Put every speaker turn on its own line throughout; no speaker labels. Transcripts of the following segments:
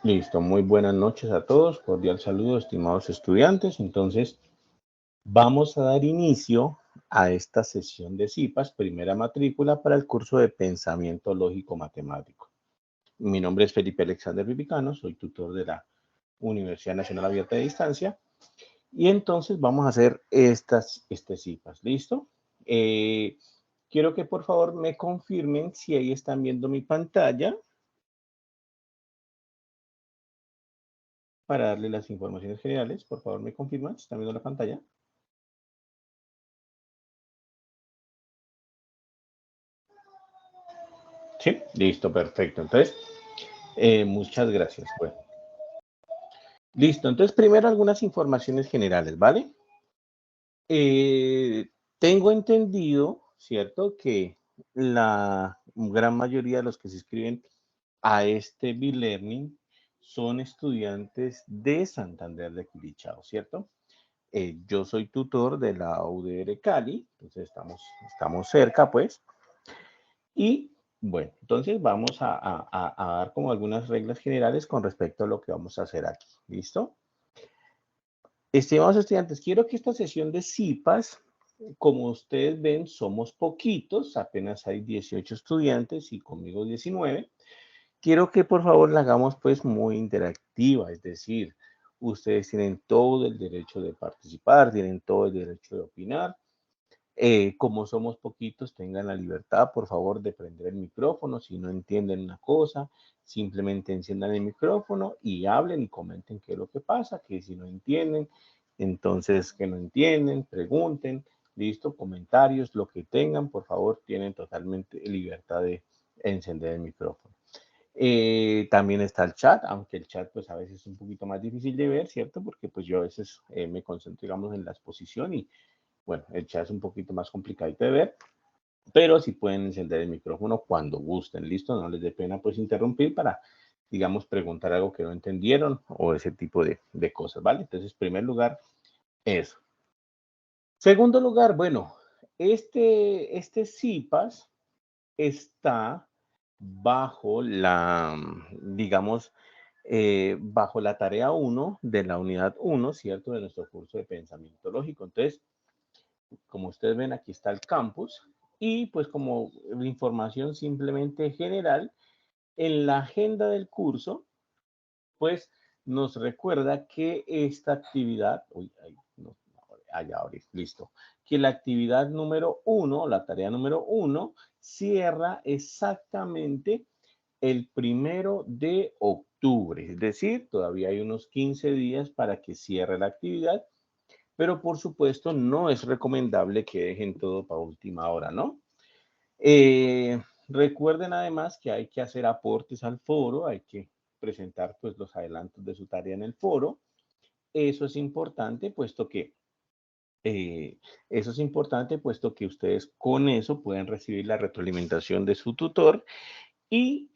Listo, muy buenas noches a todos, cordial saludo, estimados estudiantes. Entonces, vamos a dar inicio a esta sesión de CIPAS, primera matrícula para el curso de Pensamiento Lógico Matemático. Mi nombre es Felipe Alexander Vivicano, soy tutor de la Universidad Nacional Abierta de Distancia y entonces vamos a hacer este CIPAS, ¿listo? Eh, Quiero que por favor me confirmen si ahí están viendo mi pantalla para darle las informaciones generales. Por favor, me confirman si están viendo la pantalla. Sí, listo, perfecto. Entonces, muchas gracias. Bueno, listo. Entonces, primero algunas informaciones generales, ¿vale? Eh, Tengo entendido, ¿cierto? Que la gran mayoría de los que se inscriben a este B-Learning son estudiantes de Santander de Quilichao, ¿cierto? Yo soy tutor de la UDR Cali, entonces estamos cerca, pues. Y bueno, entonces vamos a dar como algunas reglas generales con respecto a lo que vamos a hacer aquí. ¿Listo? Estimados estudiantes, quiero que esta sesión de CIPAS, como ustedes ven, somos poquitos, apenas hay 18 estudiantes y conmigo 19. Quiero que por favor la hagamos pues muy interactiva, es decir, ustedes tienen todo el derecho de participar, tienen todo el derecho de opinar. Como somos poquitos, tengan la libertad, por favor, de prender el micrófono. Si no entienden una cosa, simplemente enciendan el micrófono y hablen y comenten qué es lo que pasa, que si no entienden, entonces que no entienden, pregunten, listo, comentarios, lo que tengan, por favor, tienen totalmente libertad de encender el micrófono. También está el chat, aunque el chat pues a veces es un poquito más difícil de ver, ¿cierto? Porque pues yo a veces me concentro, digamos, en la exposición y bueno, el chat es un poquito más complicadito de ver, pero sí pueden encender el micrófono cuando gusten, ¿listo? No les dé pena pues interrumpir para, digamos, preguntar algo que no entendieron o ese tipo de cosas, ¿vale? Entonces, en primer lugar, eso. Segundo lugar, bueno, este CIPAS está bajo digamos, bajo la tarea 1 de la unidad 1, ¿cierto? De nuestro curso de pensamiento lógico. Entonces, como ustedes ven, aquí está el campus y pues como información simplemente general, en la agenda del curso, pues nos recuerda que esta actividad, uy, ahí, no, allá ahora, listo, que la actividad número 1, la tarea número 1, cierra exactamente el 1 de octubre, es decir, todavía hay unos 15 días para que cierre la actividad, pero por supuesto no es recomendable que dejen todo para última hora, ¿no? Recuerden además que hay que hacer aportes al foro, hay que presentar pues los adelantos de su tarea en el foro. Eso es importante, eh, puesto que ustedes con eso pueden recibir la retroalimentación de su tutor y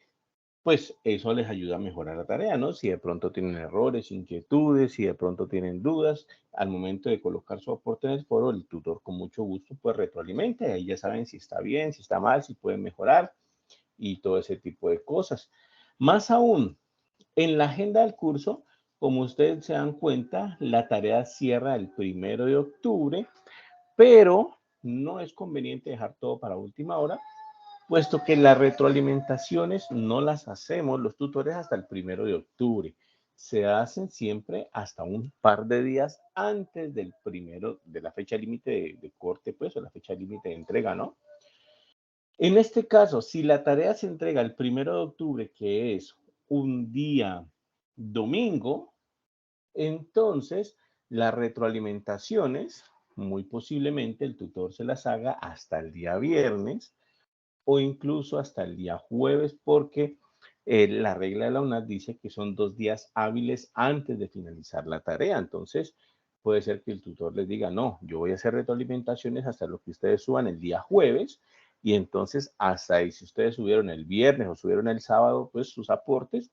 pues eso les ayuda a mejorar la tarea, ¿no? Si de pronto tienen errores, inquietudes, si de pronto tienen dudas, al momento de colocar su aporte en el foro, el tutor con mucho gusto pues retroalimenta y ahí ya saben si está bien, si está mal, si pueden mejorar y todo ese tipo de cosas. Más aún, en la agenda del curso, como ustedes se dan cuenta, la tarea cierra el 1 de octubre, pero no es conveniente dejar todo para última hora puesto que las retroalimentaciones no las hacemos los tutores hasta el 1 de octubre. Se hacen siempre hasta un par de días antes del primero, de la fecha límite de corte, pues, o la fecha límite de entrega, ¿no? En este caso, si la tarea se entrega el 1 de octubre, que es un día domingo, entonces las retroalimentaciones, muy posiblemente el tutor se las haga hasta el día viernes o incluso hasta el día jueves, porque la regla de la UNAD dice que son 2 días hábiles antes de finalizar la tarea. Entonces, puede ser que el tutor les diga, no, yo voy a hacer retroalimentaciones hasta lo que ustedes suban el día jueves, y entonces hasta ahí, si ustedes subieron el viernes o subieron el sábado, pues sus aportes,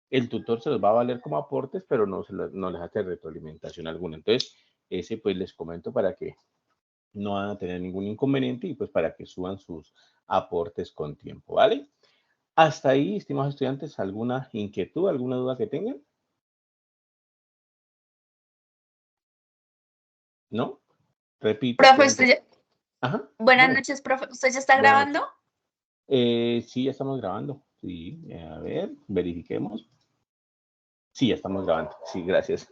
el tutor se los va a valer como aportes, pero no les hace retroalimentación alguna. Entonces, ese pues les comento para que no van a tener ningún inconveniente y pues para que suban sus aportes con tiempo, ¿vale? Hasta ahí, estimados estudiantes, ¿alguna inquietud, alguna duda que tengan? ¿No? Repito,
Profe,
pueden repetir. Ajá,
buenas
dígame.
noches, profe. ¿Usted ya está
Buenas noches.
grabando?
Sí, ya estamos grabando. Sí, a ver, verifiquemos. Sí, ya estamos grabando. Sí, gracias.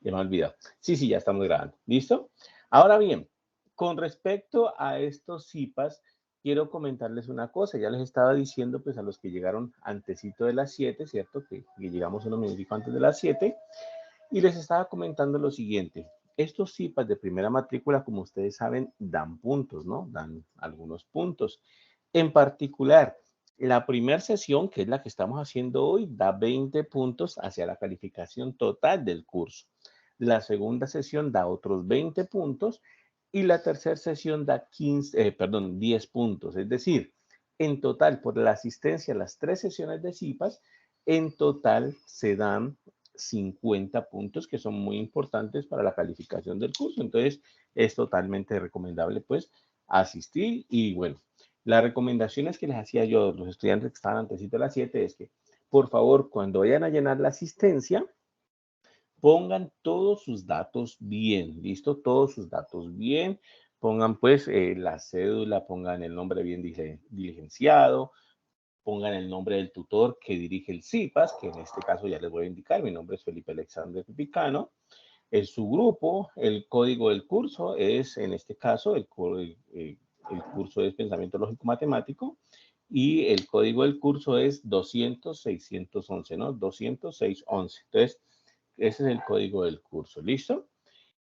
Ya me he olvidado. Sí, sí, ya estamos grabando. ¿Listo? Ahora bien, con respecto a estos CIPAS, quiero comentarles una cosa. Ya les estaba diciendo, pues, a los que llegaron antesito de las 7, ¿cierto? Que llegamos unos minutos antes de las 7. Y les estaba comentando lo siguiente. Estos CIPAS de primera matrícula, como ustedes saben, dan puntos, ¿no? Dan algunos puntos. En particular, la primera sesión, que es la que estamos haciendo hoy, da 20 puntos hacia la calificación total del curso. La segunda sesión da otros 20 puntos y la tercera sesión da 10 puntos. Es decir, en total, por la asistencia a las 3 sesiones de CIPAS, en total se dan 50 puntos que son muy importantes para la calificación del curso. Entonces, es totalmente recomendable, pues, asistir. Y bueno, las recomendaciones que les hacía yo a los estudiantes que estaban antesito de las 7 es que, por favor, cuando vayan a llenar la asistencia, pongan todos sus datos bien, ¿listo? Todos sus datos bien. Pongan, pues, la cédula, pongan el nombre bien diligenciado, pongan el nombre del tutor que dirige el CIPAS, que en este caso ya les voy a indicar, mi nombre es Felipe Alexander Pipicano, es su grupo, el código del curso es, en este caso, el curso es Pensamiento Lógico Matemático, y el código del curso es 200-611, ¿no? 200-611. Entonces, ese es el código del curso, ¿listo?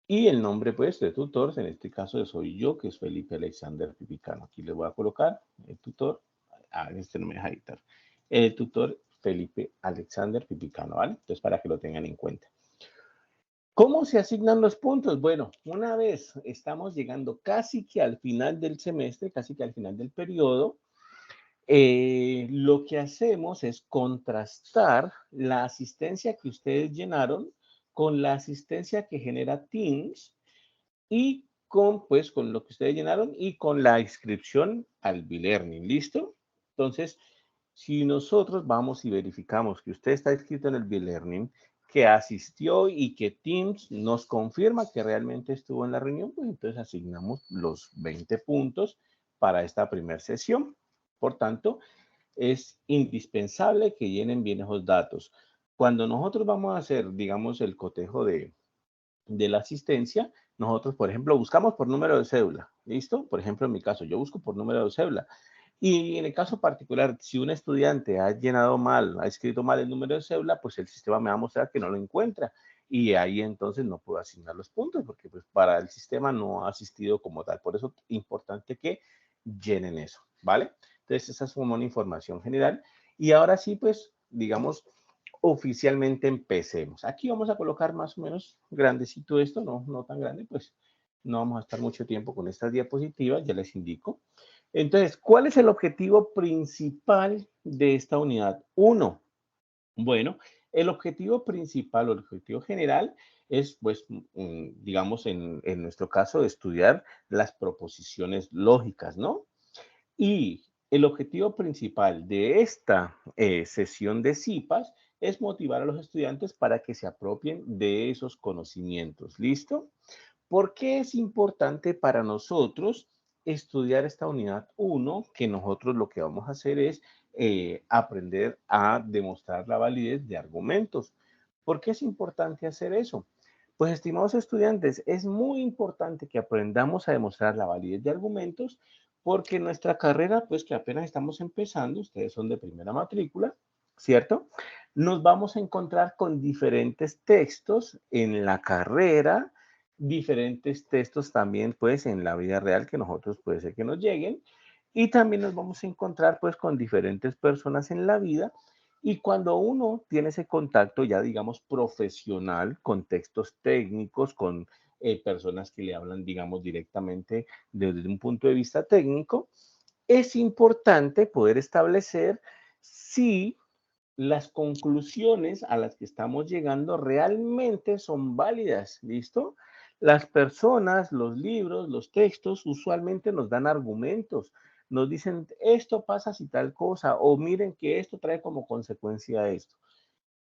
Y el nombre, pues, de tutor, en este caso soy yo, que es Felipe Alexander Pipicano. Aquí le voy a colocar el tutor. Este no me deja editar. El tutor Felipe Alexander Pipicano, ¿vale? Entonces, para que lo tengan en cuenta. ¿Cómo se asignan los puntos? Bueno, una vez estamos llegando casi que al final del semestre, casi que al final del periodo, lo que hacemos es contrastar la asistencia que ustedes llenaron con la asistencia que genera Teams y con lo que ustedes llenaron y con la inscripción al B-Learning, ¿listo? Entonces, si nosotros vamos y verificamos que usted está inscrito en el B-Learning, que asistió y que Teams nos confirma que realmente estuvo en la reunión, pues entonces asignamos los 20 puntos para esta primera sesión. Por tanto, es indispensable que llenen bien esos datos. Cuando nosotros vamos a hacer, digamos, el cotejo de la asistencia, nosotros, por ejemplo, buscamos por número de cédula, ¿listo? Por ejemplo, en mi caso, yo busco por número de cédula. Y en el caso particular, si un estudiante ha llenado mal, ha escrito mal el número de cédula, pues el sistema me va a mostrar que no lo encuentra. Y ahí entonces no puedo asignar los puntos, porque pues para el sistema no ha asistido como tal. Por eso es importante que llenen eso, ¿vale? Entonces, esa es como una información general. Y ahora sí, pues, digamos, oficialmente empecemos. Aquí vamos a colocar más o menos grandecito esto, no tan grande, pues no vamos a estar mucho tiempo con estas diapositivas, ya les indico. Entonces, ¿cuál es el objetivo principal de esta unidad? Uno, bueno, el objetivo principal o el objetivo general es, pues, digamos, en nuestro caso, estudiar las proposiciones lógicas, ¿no? Y el objetivo principal de esta sesión de CIPAS es motivar a los estudiantes para que se apropien de esos conocimientos. ¿Listo? ¿Por qué es importante para nosotros estudiar esta unidad 1? Que nosotros lo que vamos a hacer es aprender a demostrar la validez de argumentos. ¿Por qué es importante hacer eso? Pues, estimados estudiantes, es muy importante que aprendamos a demostrar la validez de argumentos porque nuestra carrera, pues que apenas estamos empezando, ustedes son de primera matrícula, ¿cierto? Nos vamos a encontrar con diferentes textos en la carrera, diferentes textos también, pues, en la vida real que nosotros puede ser que nos lleguen. Y también nos vamos a encontrar, pues, con diferentes personas en la vida. Y cuando uno tiene ese contacto ya, digamos, profesional, con textos técnicos, con personas que le hablan, digamos, directamente desde un punto de vista técnico, es importante poder establecer si las conclusiones a las que estamos llegando realmente son válidas, ¿listo? Las personas, los libros, los textos usualmente nos dan argumentos, nos dicen, esto pasa si tal cosa, o miren que esto trae como consecuencia esto.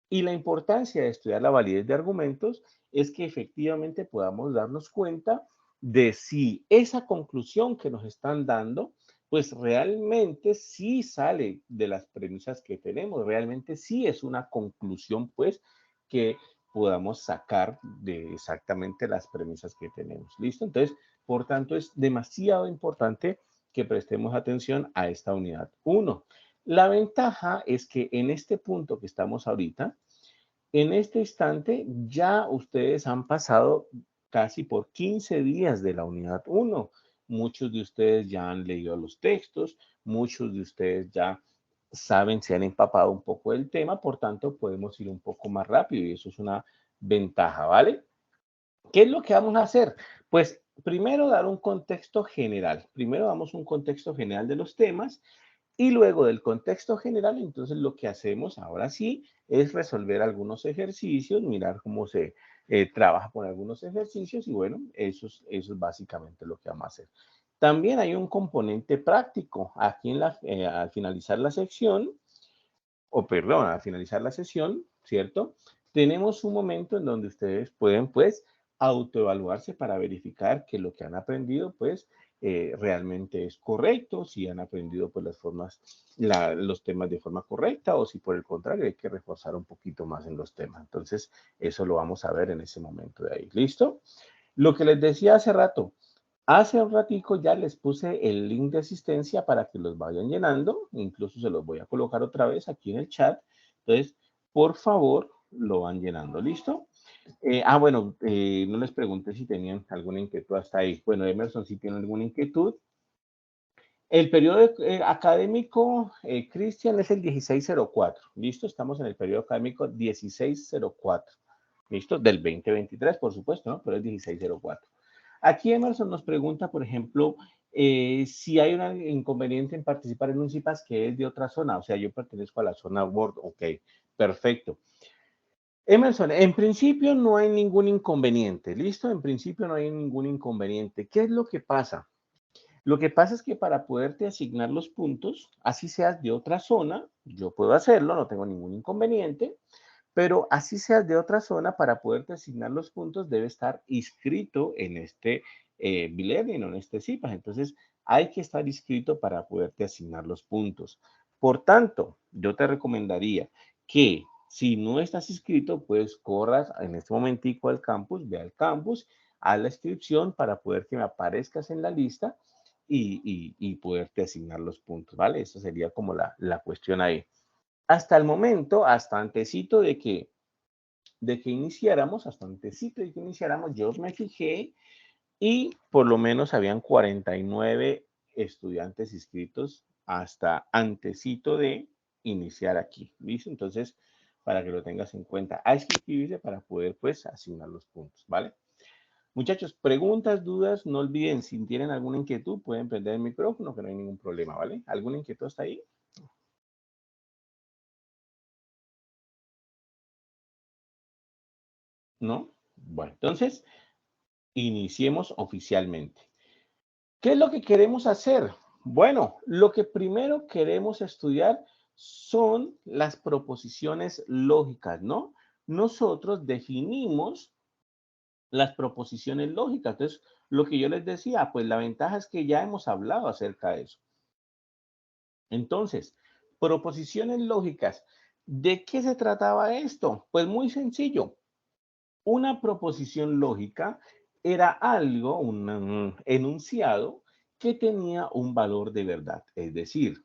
Y la importancia de estudiar la validez de argumentos es que efectivamente podamos darnos cuenta de si esa conclusión que nos están dando, pues realmente sí sale de las premisas que tenemos, realmente sí es una conclusión, pues, que podamos sacar de exactamente las premisas que tenemos. ¿Listo? Entonces, por tanto, es demasiado importante que prestemos atención a esta unidad 1. La ventaja es que en este punto que estamos ahorita, en este instante ya ustedes han pasado casi por 15 días de la unidad 1. Muchos de ustedes ya han leído los textos, muchos de ustedes ya saben, se han empapado un poco del tema, por tanto podemos ir un poco más rápido y eso es una ventaja, ¿vale? ¿Qué es lo que vamos a hacer? Pues primero dar un contexto general. Primero damos un contexto general de los temas y luego del contexto general, entonces lo que hacemos ahora sí es resolver algunos ejercicios, mirar cómo se trabaja con algunos ejercicios y bueno, eso es básicamente lo que vamos a hacer. También hay un componente práctico. Aquí al finalizar la sección, o perdón, al finalizar la sesión, ¿cierto? Tenemos un momento en donde ustedes pueden, pues, autoevaluarse para verificar que lo que han aprendido, pues, realmente es correcto, si han aprendido, pues, los temas de forma correcta o si por el contrario hay que reforzar un poquito más en los temas. Entonces, eso lo vamos a ver en ese momento de ahí. ¿Listo? Lo que les decía hace un ratico ya les puse el link de asistencia para que los vayan llenando, incluso se los voy a colocar otra vez aquí en el chat. Entonces, por favor, lo van llenando, ¿listo? Bueno, no les pregunté si tenían alguna inquietud hasta ahí. Bueno, Emerson, si tiene alguna inquietud. El periodo académico, Cristian, es el 1604, ¿listo? Estamos en el periodo académico 1604, ¿listo? Del 2023, por supuesto, ¿no? Pero es 1604. Aquí Emerson nos pregunta, por ejemplo, si hay un inconveniente en participar en un CIPAS que es de otra zona, o sea, yo pertenezco a la zona Word, ok, perfecto. Emerson, en principio no hay ningún inconveniente, ¿listo? En principio no hay ningún inconveniente. ¿Qué es lo que pasa? Lo que pasa es que para poderte asignar los puntos, así seas de otra zona, yo puedo hacerlo, no tengo ningún inconveniente, pero así seas de otra zona, para poderte asignar los puntos, debe estar inscrito en este Bilearning o en este CIPAS. Entonces, hay que estar inscrito para poderte asignar los puntos. Por tanto, yo te recomendaría que si no estás inscrito, pues corras en este momentico al campus, ve al campus, a la inscripción para poder que me aparezcas en la lista y poderte asignar los puntos, ¿vale? Esa sería como la cuestión ahí. Hasta el momento, hasta antesito de que iniciáramos, hasta antesito de que iniciáramos, yo me fijé y por lo menos habían 49 estudiantes inscritos hasta antesito de iniciar aquí, ¿listo? Entonces, para que lo tengas en cuenta, hay que inscribirse para poder, pues, asignar los puntos, ¿vale? Muchachos, preguntas, dudas, no olviden, si tienen alguna inquietud, pueden prender el micrófono, que no hay ningún problema, ¿vale? ¿Alguna inquietud hasta ahí? ¿No? Bueno, entonces, iniciemos oficialmente. ¿Qué es lo que queremos hacer? Bueno, lo que primero queremos estudiar son las proposiciones lógicas, ¿no? Nosotros definimos las proposiciones lógicas. Entonces, lo que yo les decía, pues la ventaja es que ya hemos hablado acerca de eso. Entonces, proposiciones lógicas. ¿De qué se trataba esto? Pues muy sencillo. Una proposición lógica era algo, un enunciado que tenía un valor de verdad. Es decir,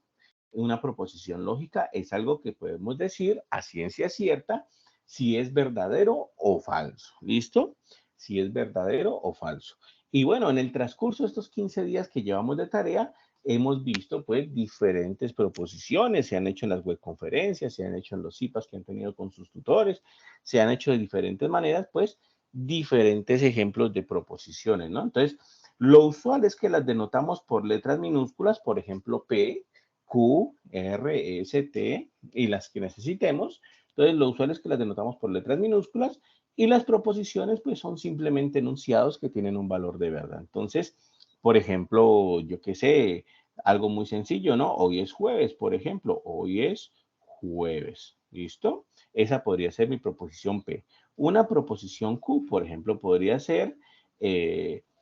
una proposición lógica es algo que podemos decir a ciencia cierta si es verdadero o falso. ¿Listo? Si es verdadero o falso. Y bueno, en el transcurso de estos 15 días que llevamos de tarea, hemos visto pues diferentes proposiciones, se han hecho en las webconferencias, se han hecho en los CIPAS que han tenido con sus tutores, se han hecho de diferentes maneras, pues diferentes ejemplos de proposiciones, ¿no? Entonces, lo usual es que las denotamos por letras minúsculas, por ejemplo, P, Q, R, S, T y las que necesitemos. Entonces, lo usual es que las denotamos por letras minúsculas y las proposiciones, pues, son simplemente enunciados que tienen un valor de verdad. Entonces, por ejemplo, yo qué sé, algo muy sencillo, ¿no? Hoy es jueves, por ejemplo. Hoy es jueves. ¿Listo? Esa podría ser mi proposición P. Una proposición Q, por ejemplo, podría ser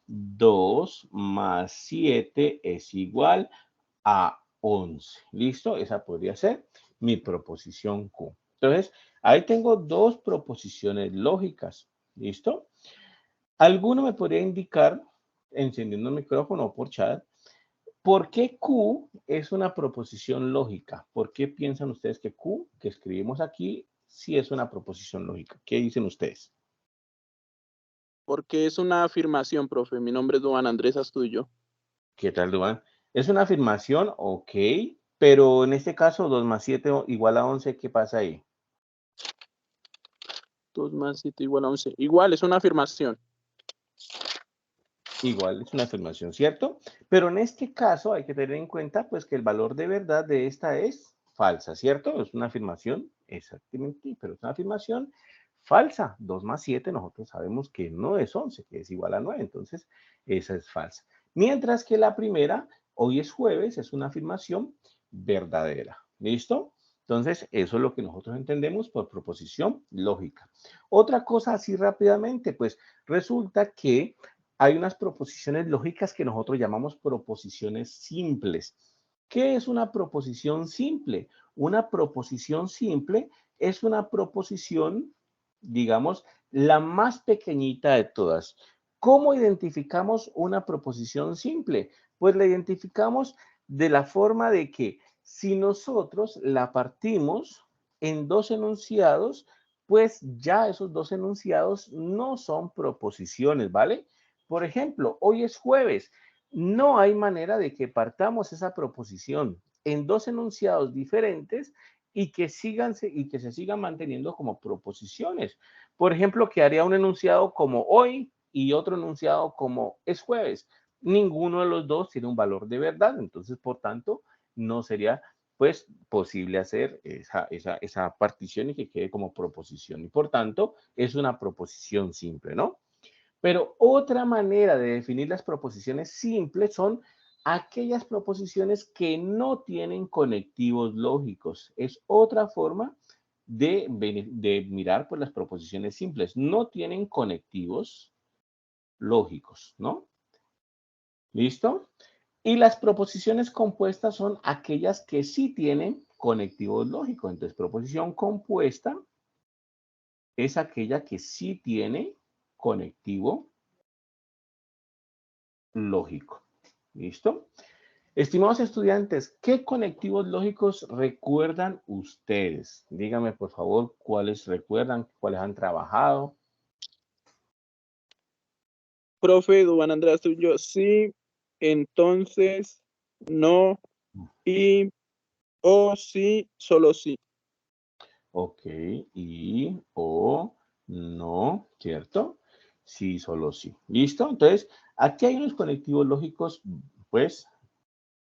2 más 7 es igual a 11. ¿Listo? Esa podría ser mi proposición Q. Entonces, ahí tengo dos proposiciones lógicas. ¿Listo? ¿Alguno me podría indicar, encendiendo el micrófono por chat, por qué Q es una proposición lógica? ¿Por qué piensan ustedes que Q, que escribimos aquí, sí es una proposición lógica? ¿Qué dicen ustedes?
Porque es una afirmación, profe. Mi nombre es Duan Andrés Astudillo.
¿Qué tal, Duan? Es una afirmación, ok, pero en este caso 2 más 7 igual a 11, ¿qué pasa ahí?
2 más 7 igual a 11. Igual, es una afirmación.
Igual es una afirmación, ¿cierto? Pero en este caso hay que tener en cuenta pues que el valor de verdad de esta es falsa, ¿cierto? Es una afirmación, exactamente, pero es una afirmación falsa. 2 más 7 nosotros sabemos que no es 11, que es igual a 9, entonces esa es falsa. Mientras que la primera, hoy es jueves, es una afirmación verdadera, ¿listo? Entonces, eso es lo que nosotros entendemos por proposición lógica. Otra cosa así rápidamente, pues resulta que hay unas proposiciones lógicas que nosotros llamamos proposiciones simples. ¿Qué es una proposición simple? Una proposición simple es una proposición, digamos, la más pequeñita de todas. ¿Cómo identificamos una proposición simple? Pues la identificamos de la forma de que si nosotros la partimos en dos enunciados, pues ya esos dos enunciados no son proposiciones, ¿vale? Por ejemplo, hoy es jueves. No hay manera de que partamos esa proposición en dos enunciados diferentes y que se sigan manteniendo como proposiciones. Por ejemplo, que haría un enunciado como hoy y otro enunciado como es jueves. Ninguno de los dos tiene un valor de verdad, entonces, por tanto, no sería pues posible hacer esa partición y que quede como proposición. Y por tanto, es una proposición simple, ¿no? Pero otra manera de definir las proposiciones simples son aquellas proposiciones que no tienen conectivos lógicos. Es otra forma de mirar por las proposiciones simples. No tienen conectivos lógicos, ¿no? ¿Listo? Y las proposiciones compuestas son aquellas que sí tienen conectivos lógicos. Entonces, proposición compuesta es aquella que sí tiene conectivo lógico. ¿Listo? Estimados estudiantes, ¿qué conectivos lógicos recuerdan ustedes? Díganme, por favor, cuáles recuerdan, cuáles han trabajado.
Profe Duan Andrés Astudillo, sí, entonces, no, y, o, sí, solo sí.
Ok, y, o, no, ¿cierto? Sí, solo sí. ¿Listo? Entonces, aquí hay unos conectivos lógicos, pues,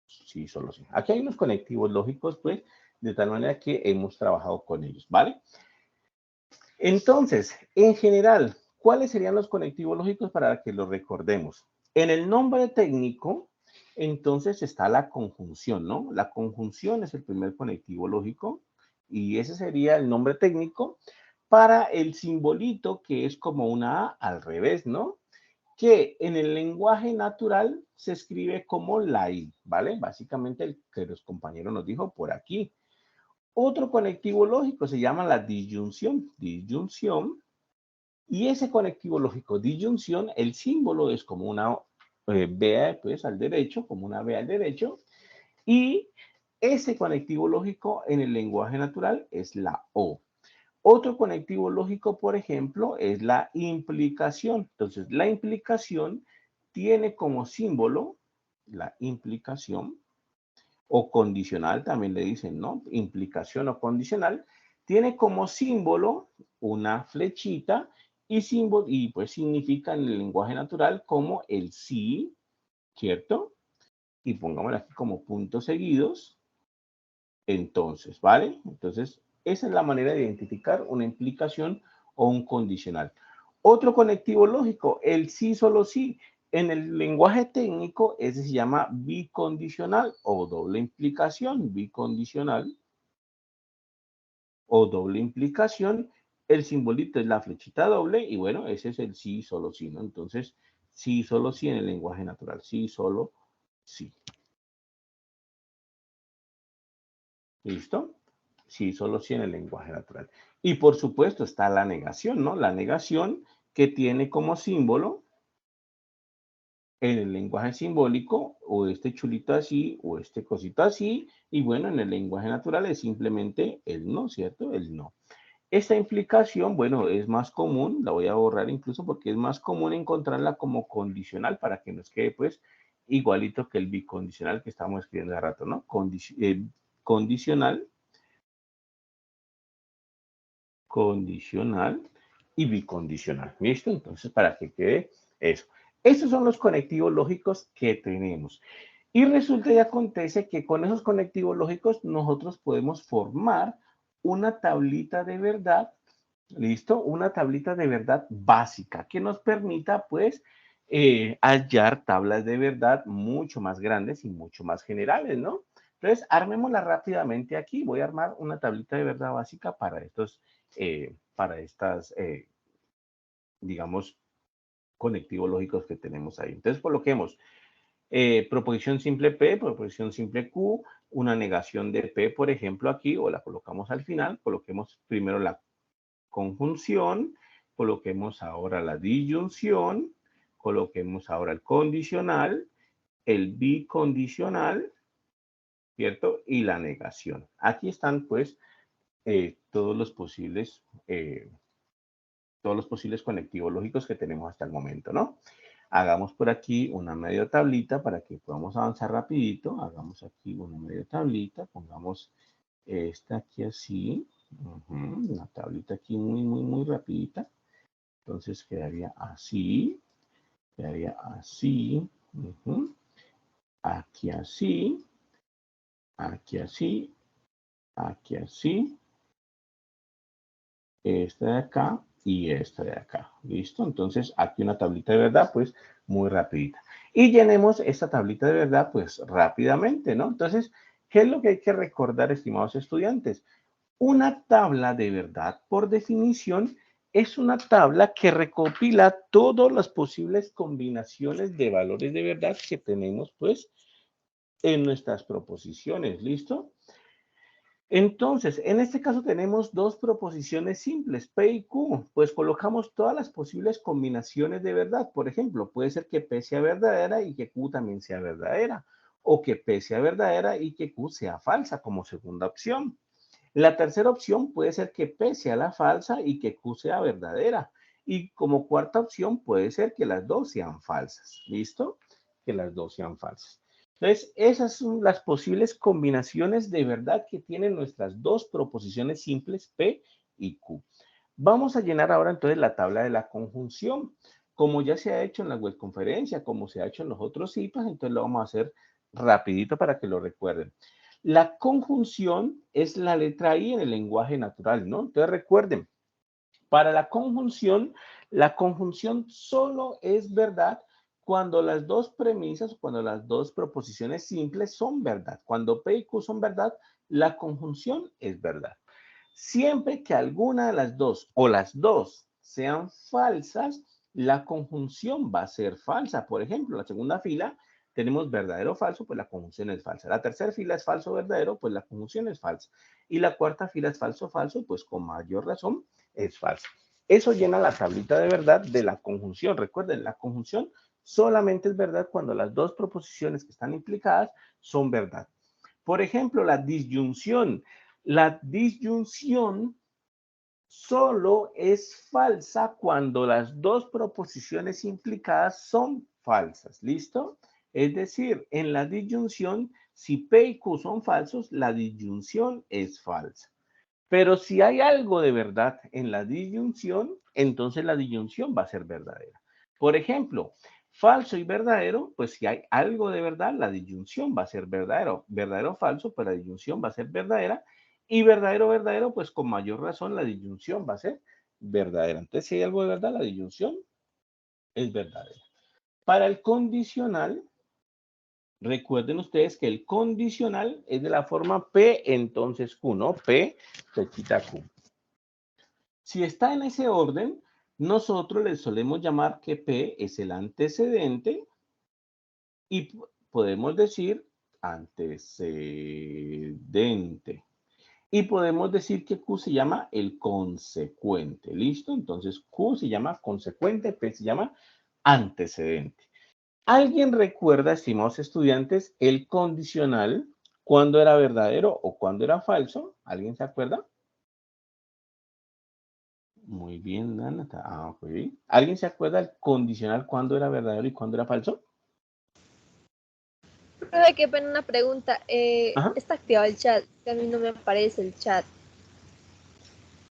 sí, solo sí. Aquí hay unos conectivos lógicos, pues, de tal manera que hemos trabajado con ellos, ¿vale? Entonces, en general, ¿cuáles serían los conectivos lógicos para que los recordemos? En el nombre técnico, entonces está la conjunción, ¿no? La conjunción es el primer conectivo lógico y ese sería el nombre técnico para el simbolito que es como una A al revés, ¿no? Que en el lenguaje natural se escribe como la I, ¿vale? Básicamente el que los compañeros nos dijo por aquí. Otro conectivo lógico se llama la disyunción. Disyunción. Y ese conectivo lógico, disyunción, el símbolo es como una B pues, al derecho, como una B al derecho. Y ese conectivo lógico en el lenguaje natural es la O. Otro conectivo lógico, por ejemplo, es la implicación. Entonces, la implicación tiene como símbolo la implicación o condicional, también le dicen, ¿no? Implicación o condicional, tiene como símbolo una flechita y pues significa en el lenguaje natural como el sí, ¿cierto? Y pongámoslo aquí como puntos seguidos, entonces, ¿vale? Entonces, esa es la manera de identificar una implicación o un condicional. Otro conectivo lógico, el sí, solo sí. En el lenguaje técnico, ese se llama bicondicional o doble implicación, bicondicional o doble implicación. El simbolito es la flechita doble y bueno, ese es el sí, solo sí, ¿no? Entonces, sí, solo sí en el lenguaje natural, sí, solo sí. ¿Listo? Sí, solo sí en el lenguaje natural. Y por supuesto está la negación, ¿no? La negación que tiene como símbolo en el lenguaje simbólico o este chulito así o este cosito así. Y bueno, en el lenguaje natural es simplemente el no, ¿cierto? El no. Esta implicación, bueno, es más común, la voy a borrar incluso porque es más común encontrarla como condicional para que nos quede pues igualito que el bicondicional que estamos escribiendo hace rato, ¿no? Condicional, condicional y bicondicional. ¿Listo? Entonces, para que quede eso. Estos son los conectivos lógicos que tenemos. Y resulta y acontece que con esos conectivos lógicos nosotros podemos formar una tablita de verdad, ¿listo? Una tablita de verdad básica que nos permita, pues, hallar tablas de verdad mucho más grandes y mucho más generales, ¿no? Entonces, armémosla rápidamente aquí. Voy a armar una tablita de verdad básica para estas, digamos, conectivos lógicos que tenemos ahí. Entonces, coloquemos proposición simple P, proposición simple Q, una negación de P, por ejemplo, aquí, o la colocamos al final, coloquemos primero la conjunción, coloquemos ahora la disyunción, coloquemos ahora el condicional, el bicondicional, ¿cierto? Y la negación. Aquí están, pues, todos todos los posibles conectivos lógicos que tenemos hasta el momento, ¿no? Hagamos por aquí una media tablita para que podamos avanzar rapidito. Hagamos aquí una media tablita, pongamos esta aquí así, una tablita aquí muy, muy, muy rapidita. Entonces quedaría así, aquí así, aquí así, aquí así, esta de acá y esta de acá. ¿Listo? Entonces, aquí una tablita de verdad, pues, muy rapidita. Y llenemos esta tablita de verdad, pues, rápidamente, ¿no? Entonces, ¿qué es lo que hay que recordar, estimados estudiantes? Una tabla de verdad, por definición, es una tabla que recopila todas las posibles combinaciones de valores de verdad que tenemos, pues, en nuestras proposiciones. ¿Listo? Entonces, en este caso tenemos dos proposiciones simples, P y Q. Pues colocamos todas las posibles combinaciones de verdad. Por ejemplo, puede ser que P sea verdadera y que Q también sea verdadera. O que P sea verdadera y que Q sea falsa como segunda opción. La tercera opción puede ser que P sea la falsa y que Q sea verdadera. Y como cuarta opción puede ser que las dos sean falsas. ¿Listo? Que las dos sean falsas. Entonces, esas son las posibles combinaciones de verdad que tienen nuestras dos proposiciones simples P y Q. Vamos a llenar ahora entonces la tabla de la conjunción. Como ya se ha hecho en la web conferencia, como se ha hecho en los otros IPAs, entonces lo vamos a hacer rapidito para que lo recuerden. La conjunción es la letra I en el lenguaje natural, ¿no? Entonces recuerden, para la conjunción solo es verdad cuando las dos premisas, cuando las dos proposiciones simples son verdad. Cuando P y Q son verdad, la conjunción es verdad. Siempre que alguna de las dos o las dos sean falsas, la conjunción va a ser falsa. Por ejemplo, la segunda fila tenemos verdadero o falso, pues la conjunción es falsa. La tercera fila es falso o verdadero, pues la conjunción es falsa. Y la cuarta fila es falso o falso, pues con mayor razón es falsa. Eso llena la tablita de verdad de la conjunción. Recuerden, la conjunción solamente es verdad cuando las dos proposiciones que están implicadas son verdad. Por ejemplo, la disyunción. La disyunción solo es falsa cuando las dos proposiciones implicadas son falsas. ¿Listo? Es decir, en la disyunción, si P y Q son falsos, la disyunción es falsa. Pero si hay algo de verdad en la disyunción, entonces la disyunción va a ser verdadera. Por ejemplo, falso y verdadero, pues si hay algo de verdad, la disyunción va a ser verdadero. Verdadero o falso, pues la disyunción va a ser verdadera. Y verdadero, verdadero, pues con mayor razón la disyunción va a ser verdadera. Entonces, si hay algo de verdad, la disyunción es verdadera. Para el condicional, recuerden ustedes que el condicional es de la forma P, entonces Q, ¿no? P, flechita Q. Si está en ese orden, nosotros le solemos llamar que P es el antecedente y podemos decir antecedente. Y podemos decir que Q se llama el consecuente. ¿Listo? Entonces Q se llama consecuente, P se llama antecedente. ¿Alguien recuerda, estimados estudiantes, el condicional cuándo era verdadero o cuándo era falso? ¿Alguien se acuerda? Muy bien, Nana. Ok. ¿Alguien se acuerda el condicional cuándo era verdadero y cuándo era falso?
Profe, qué pena una pregunta.
Ajá.
Está activado el chat, que a mí no me aparece el chat.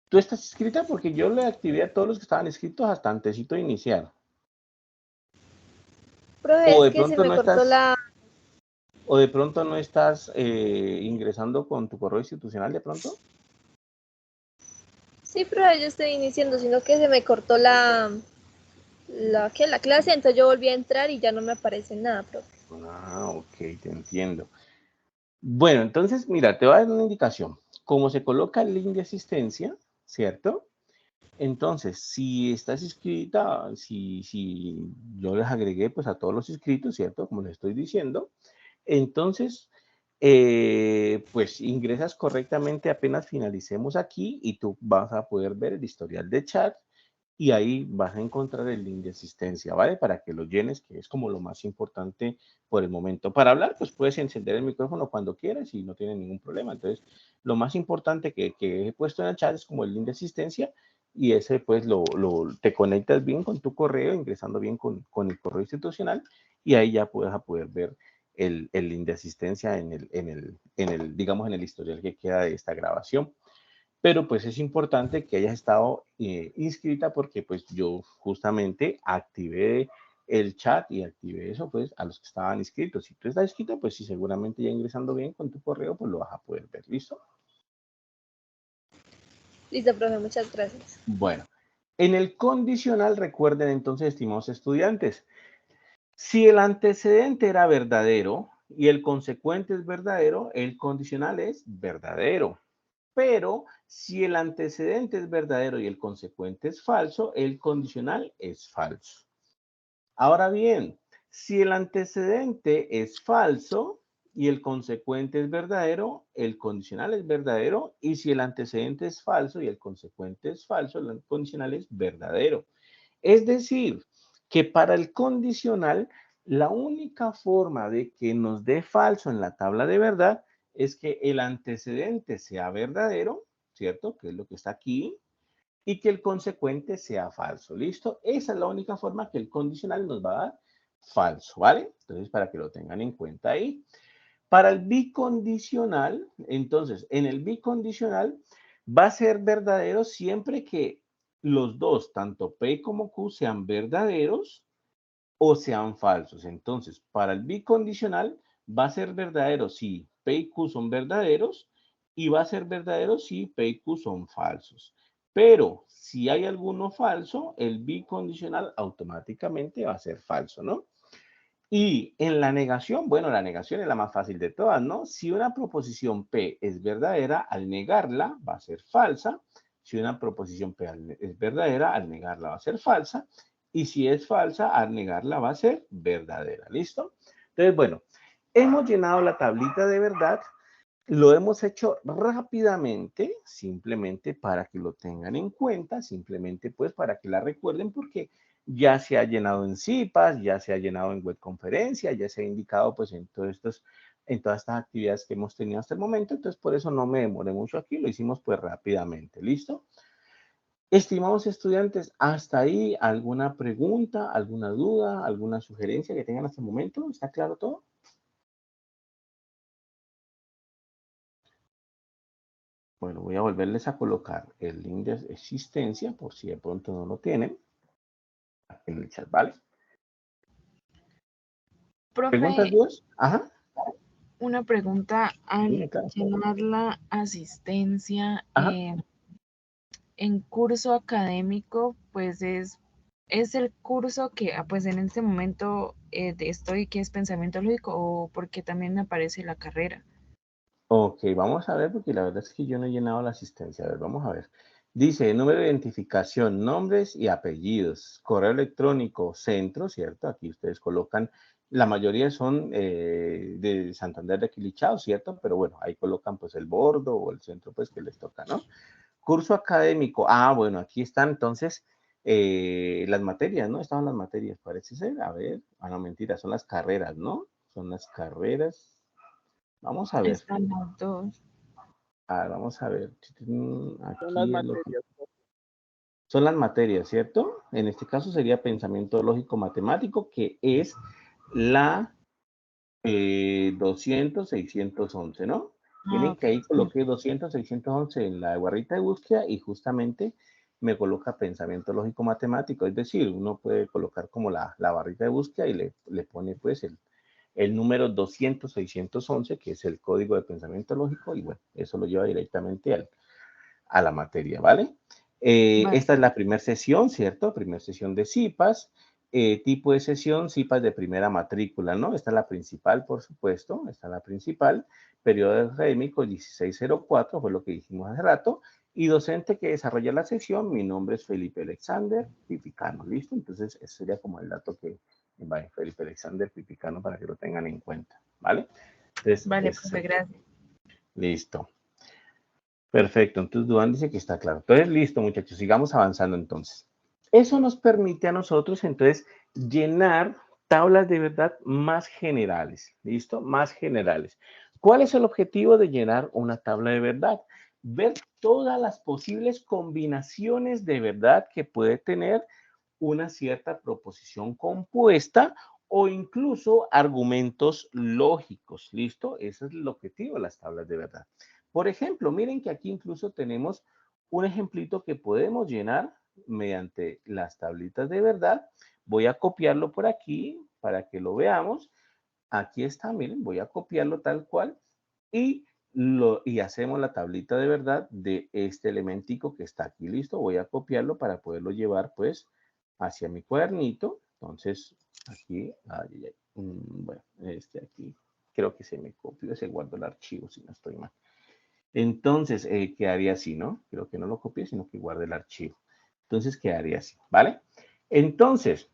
¿Tú estás inscrita? Porque yo le activé a todos los que estaban inscritos hasta antesito de iniciar.
Profe,
O
es
de
que se
pronto
me
no
cortó
estás,
la...
o de pronto no estás ingresando con tu correo institucional de pronto.
Sí, profe, yo estoy iniciando, sino que se me cortó la clase, entonces yo volví a entrar y ya no me aparece nada, profe.
Ah, ok, te entiendo. Bueno, entonces, mira, te voy a dar una indicación. Como se coloca el link de asistencia, ¿cierto? Entonces, si estás inscrita, si yo les agregué pues a todos los inscritos, ¿cierto? Como les estoy diciendo, entonces, pues ingresas correctamente apenas finalicemos aquí y tú vas a poder ver el historial de chat y ahí vas a encontrar el link de asistencia, ¿vale? Para que lo llenes, que es como lo más importante por el momento. Para hablar, pues puedes encender el micrófono cuando quieras y no tiene ningún problema. Entonces, lo más importante que he puesto en el chat es como el link de asistencia y ese pues te conectas bien con tu correo, ingresando bien con el correo institucional y ahí ya vas a poder ver el link de asistencia digamos, en el historial que queda de esta grabación. Pero pues es importante que hayas estado inscrita porque pues yo justamente activé el chat y activé eso pues a los que estaban inscritos. Si tú estás inscrito, pues sí, seguramente ya ingresando bien con tu correo, pues lo vas a poder ver. ¿Listo?
Listo, profe, muchas gracias.
Bueno, en el condicional recuerden entonces, estimados estudiantes, si el antecedente era verdadero y el consecuente es verdadero, el condicional es verdadero. Pero si el antecedente es verdadero y el consecuente es falso, el condicional es falso. Ahora bien, si el antecedente es falso y el consecuente es verdadero, el condicional es verdadero. Y si el antecedente es falso y el consecuente es falso, el condicional es verdadero. Es decir, que para el condicional, la única forma de que nos dé falso en la tabla de verdad es que el antecedente sea verdadero, ¿cierto? Que es lo que está aquí, y que el consecuente sea falso, ¿listo? Esa es la única forma que el condicional nos va a dar falso, ¿vale? Entonces, para que lo tengan en cuenta ahí. Para el bicondicional, entonces, en el bicondicional va a ser verdadero siempre que los dos, tanto P como Q, sean verdaderos o sean falsos. Entonces, para el bicondicional va a ser verdadero si P y Q son verdaderos y va a ser verdadero si P y Q son falsos. Pero si hay alguno falso, el bicondicional automáticamente va a ser falso, ¿no? Y en la negación, bueno, la negación es la más fácil de todas, ¿no? Si una proposición P es verdadera, al negarla va a ser falsa. Si una proposición P es verdadera, al negarla va a ser falsa. Y si es falsa, al negarla va a ser verdadera. ¿Listo? Entonces, bueno, hemos llenado la tablita de verdad. Lo hemos hecho rápidamente, simplemente para que lo tengan en cuenta, simplemente pues para que la recuerden porque ya se ha llenado en CIPAS, ya se ha llenado en webconferencia, ya se ha indicado pues en en todas estas actividades que hemos tenido hasta el momento, entonces por eso no me demoré mucho aquí, lo hicimos pues rápidamente, ¿listo? Estimados estudiantes, hasta ahí alguna pregunta, alguna duda, alguna sugerencia que tengan hasta el momento, ¿está claro todo? Bueno, voy a volverles a colocar el link de existencia por si de pronto no lo tienen aquí en el chat, ¿vale? ¿Preguntas,
Profe,
dudas? Ajá.
una pregunta,
Dime,
al
claro.
llenar la asistencia
Ajá.
en curso académico, pues es ¿Es el curso que, pues en este momento estoy, que es pensamiento lógico, o porque también me aparece la carrera?
Ok, vamos a ver, porque la verdad es que yo no he llenado la asistencia. A ver, vamos a ver. Dice, número de identificación, nombres y apellidos, correo electrónico, centro, ¿cierto? Aquí ustedes colocan, la mayoría son de Santander de Quilichao, ¿cierto? Pero bueno, ahí colocan pues el bordo o el centro pues que les toca, ¿no? Curso académico, bueno, aquí están entonces las materias, ¿no? Estaban las materias, parece ser. A ver, no, mentira, son las carreras, ¿no? Son las carreras. Vamos a ver.
Están las dos.
Vamos a ver.
Son las
Aquí es lo que...
materias, profe.
Son las materias, ¿cierto? En este caso sería pensamiento lógico matemático, que es la 200, 611, ¿no?
Ah,
Miren
ok,
que ahí
sí.
coloqué 200, 611 en la barrita de búsqueda y justamente me coloca pensamiento lógico matemático. Es decir, uno puede colocar como la barrita de búsqueda y le pone pues el número 200, 611, que es el código de pensamiento lógico, y bueno, eso lo lleva directamente a la materia, ¿vale?
Vale.
Esta es la primera sesión, ¿cierto? Primera sesión de CIPAS. Tipo de sesión, CIPAS de primera matrícula, ¿no? Esta es la principal, por supuesto. Esta es la principal. Periodo académico 1604, fue lo que dijimos hace rato. Y docente que desarrolla la sesión, mi nombre es Felipe Alexander Pipicano, ¿listo? Entonces, ese sería como el dato que va en Felipe Alexander Pipicano para que lo tengan en cuenta, ¿vale? Entonces,
Vale,
ese
profe,
sería.
gracias.
Listo. Perfecto, entonces Duan dice que está claro. Entonces, listo, muchachos, sigamos avanzando entonces. Eso nos permite a nosotros entonces llenar tablas de verdad más generales, ¿listo? Más generales. ¿Cuál es el objetivo de llenar una tabla de verdad? Ver todas las posibles combinaciones de verdad que puede tener una cierta proposición compuesta o incluso argumentos lógicos, ¿listo? Ese es el objetivo de las tablas de verdad. Por ejemplo, miren que aquí incluso tenemos un ejemplito que podemos llenar mediante las tablitas de verdad. Voy a copiarlo por aquí para que lo veamos. Aquí está, miren, voy a copiarlo tal cual y hacemos la tablita de verdad de este elementico que está aquí, listo. Voy a copiarlo para poderlo llevar pues hacia mi cuadernito. Entonces, aquí, bueno, este aquí, creo que se me copió, se guardó el archivo si no estoy mal. Entonces, quedaría así, ¿no? Creo que no lo copié, sino que guarde el archivo. Entonces, quedaría así, ¿vale? Entonces,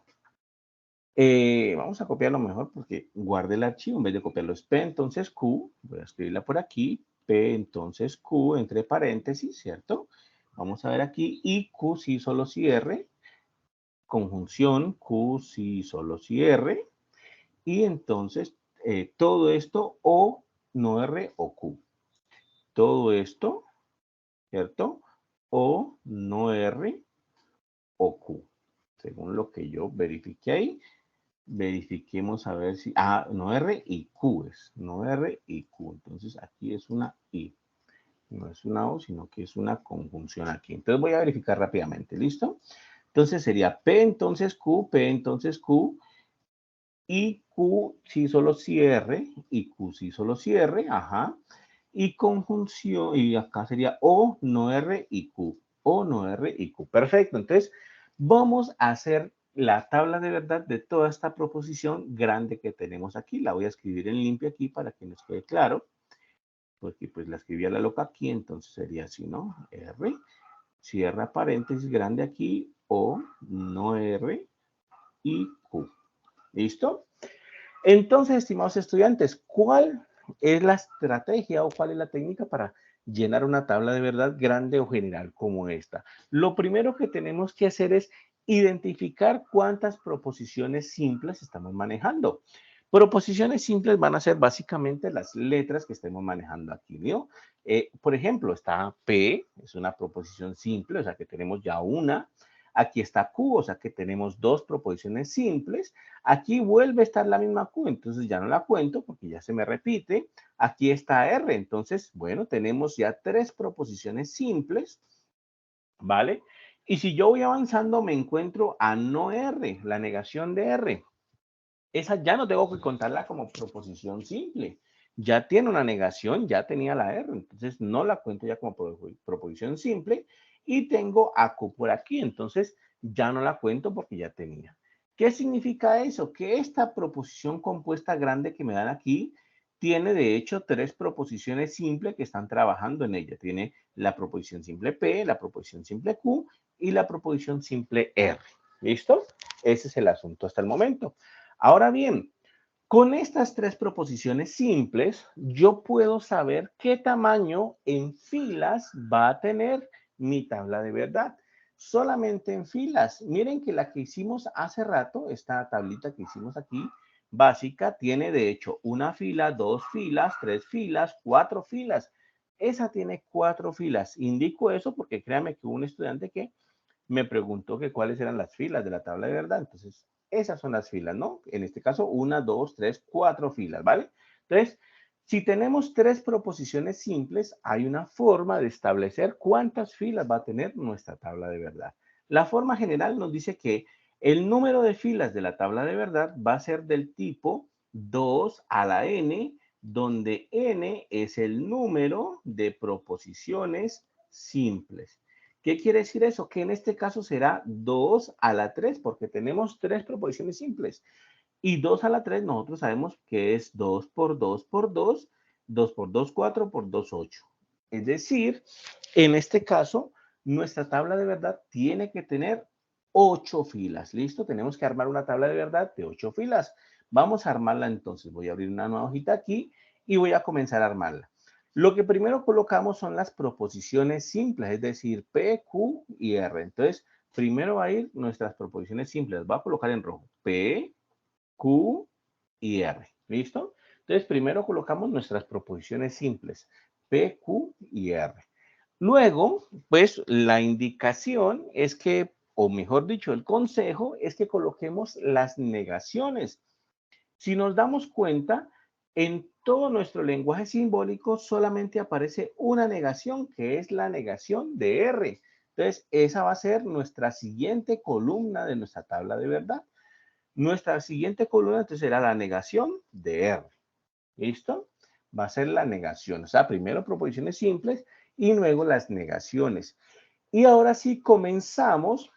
vamos a copiarlo mejor porque guarde el archivo. En vez de copiarlo es P, entonces Q. Voy a escribirla por aquí. P, entonces Q, entre paréntesis, ¿cierto? Vamos a ver aquí. Y Q, sí, solo si R. Conjunción, Q, sí, solo si R. Y entonces, todo esto O, no R o Q. Todo esto, ¿cierto? O, no R o Q. Según lo que yo verifique ahí. Verifiquemos a ver si, no R y Q es, no R y Q. Entonces aquí es una I, no es una O, sino que es una conjunción aquí. Entonces voy a verificar rápidamente, ¿listo? Entonces sería P entonces Q, P entonces Q, y Q si solo cierre, y Q si solo cierre, ajá. Y conjunción, y acá sería O, no R y Q, O, no R y Q. Perfecto, entonces vamos a hacer la tabla de verdad de toda esta proposición grande que tenemos aquí. La voy a escribir en limpio aquí para que nos quede claro, porque pues la escribí a la loca aquí, entonces sería así, ¿no? R, cierra paréntesis grande aquí, O, no R y Q. ¿Listo? Entonces, estimados estudiantes, ¿cuál es la estrategia o cuál es la técnica para llenar una tabla de verdad grande o general como esta? Lo primero que tenemos que hacer es identificar cuántas proposiciones simples estamos manejando. Proposiciones simples van a ser básicamente las letras que estemos manejando aquí, ¿no? Por ejemplo, está P, es una proposición simple, o sea que tenemos ya una. Aquí está Q, o sea que tenemos dos proposiciones simples. Aquí vuelve a estar la misma Q, entonces ya no la cuento porque ya se me repite. Aquí está R, entonces, bueno, tenemos ya tres proposiciones simples, ¿vale? Y si yo voy avanzando, me encuentro a no R, la negación de R. Esa ya no tengo que contarla como proposición simple. Ya tiene una negación, ya tenía la R, entonces no la cuento ya como proposición simple. Y tengo a Q por aquí, entonces ya no la cuento porque ya tenía. ¿Qué significa eso? Que esta proposición compuesta grande que me dan aquí tiene de hecho 3 proposiciones simples que están trabajando en ella. Tiene la proposición simple P, la proposición simple Q y la proposición simple R. ¿Listo? Ese es el asunto hasta el momento. Ahora bien, con estas 3 proposiciones simples, yo puedo saber qué tamaño en filas va a tener mi tabla de verdad. Solamente en filas. Miren que la que hicimos hace rato, esta tablita que hicimos aquí, básica, tiene de hecho una fila, 2 filas, 3 filas, 4 filas. Esa tiene 4 filas. Indico eso porque créanme que hubo un estudiante que me preguntó que cuáles eran las filas de la tabla de verdad. Entonces, esas son las filas, ¿no? En este caso, 1, 2, 3, 4 filas, ¿vale? Entonces, si tenemos 3 proposiciones simples, hay una forma de establecer cuántas filas va a tener nuestra tabla de verdad. La forma general nos dice que el número de filas de la tabla de verdad va a ser del tipo 2 a la n, donde n es el número de proposiciones simples. ¿Qué quiere decir eso? Que en este caso será 2 a la 3, porque tenemos 3 proposiciones simples. Y 2 a la 3 nosotros sabemos que es 2 por 2 por 2, 2 por 2, 4 por 2, 8. Es decir, en este caso, nuestra tabla de verdad tiene que tener 8 filas. ¿Listo? Tenemos que armar una tabla de verdad de 8 filas. Vamos a armarla entonces. Voy a abrir una nueva hojita aquí y voy a comenzar a armarla. Lo que primero colocamos son las proposiciones simples, es decir, P, Q y R. Entonces, primero va a ir nuestras proposiciones simples. Voy a colocar en rojo P, Q y R. ¿Listo? Entonces, primero colocamos nuestras proposiciones simples, P, Q y R. Luego, pues, la indicación es que, o mejor dicho, el consejo es que coloquemos las negaciones. Si nos damos cuenta, en todo nuestro lenguaje simbólico solamente aparece una negación, que es la negación de R. Entonces, esa va a ser nuestra siguiente columna de nuestra tabla de verdad. Nuestra siguiente columna entonces será la negación de R. ¿Listo? Va a ser la negación. O sea, primero proposiciones simples y luego las negaciones. Y ahora sí comenzamos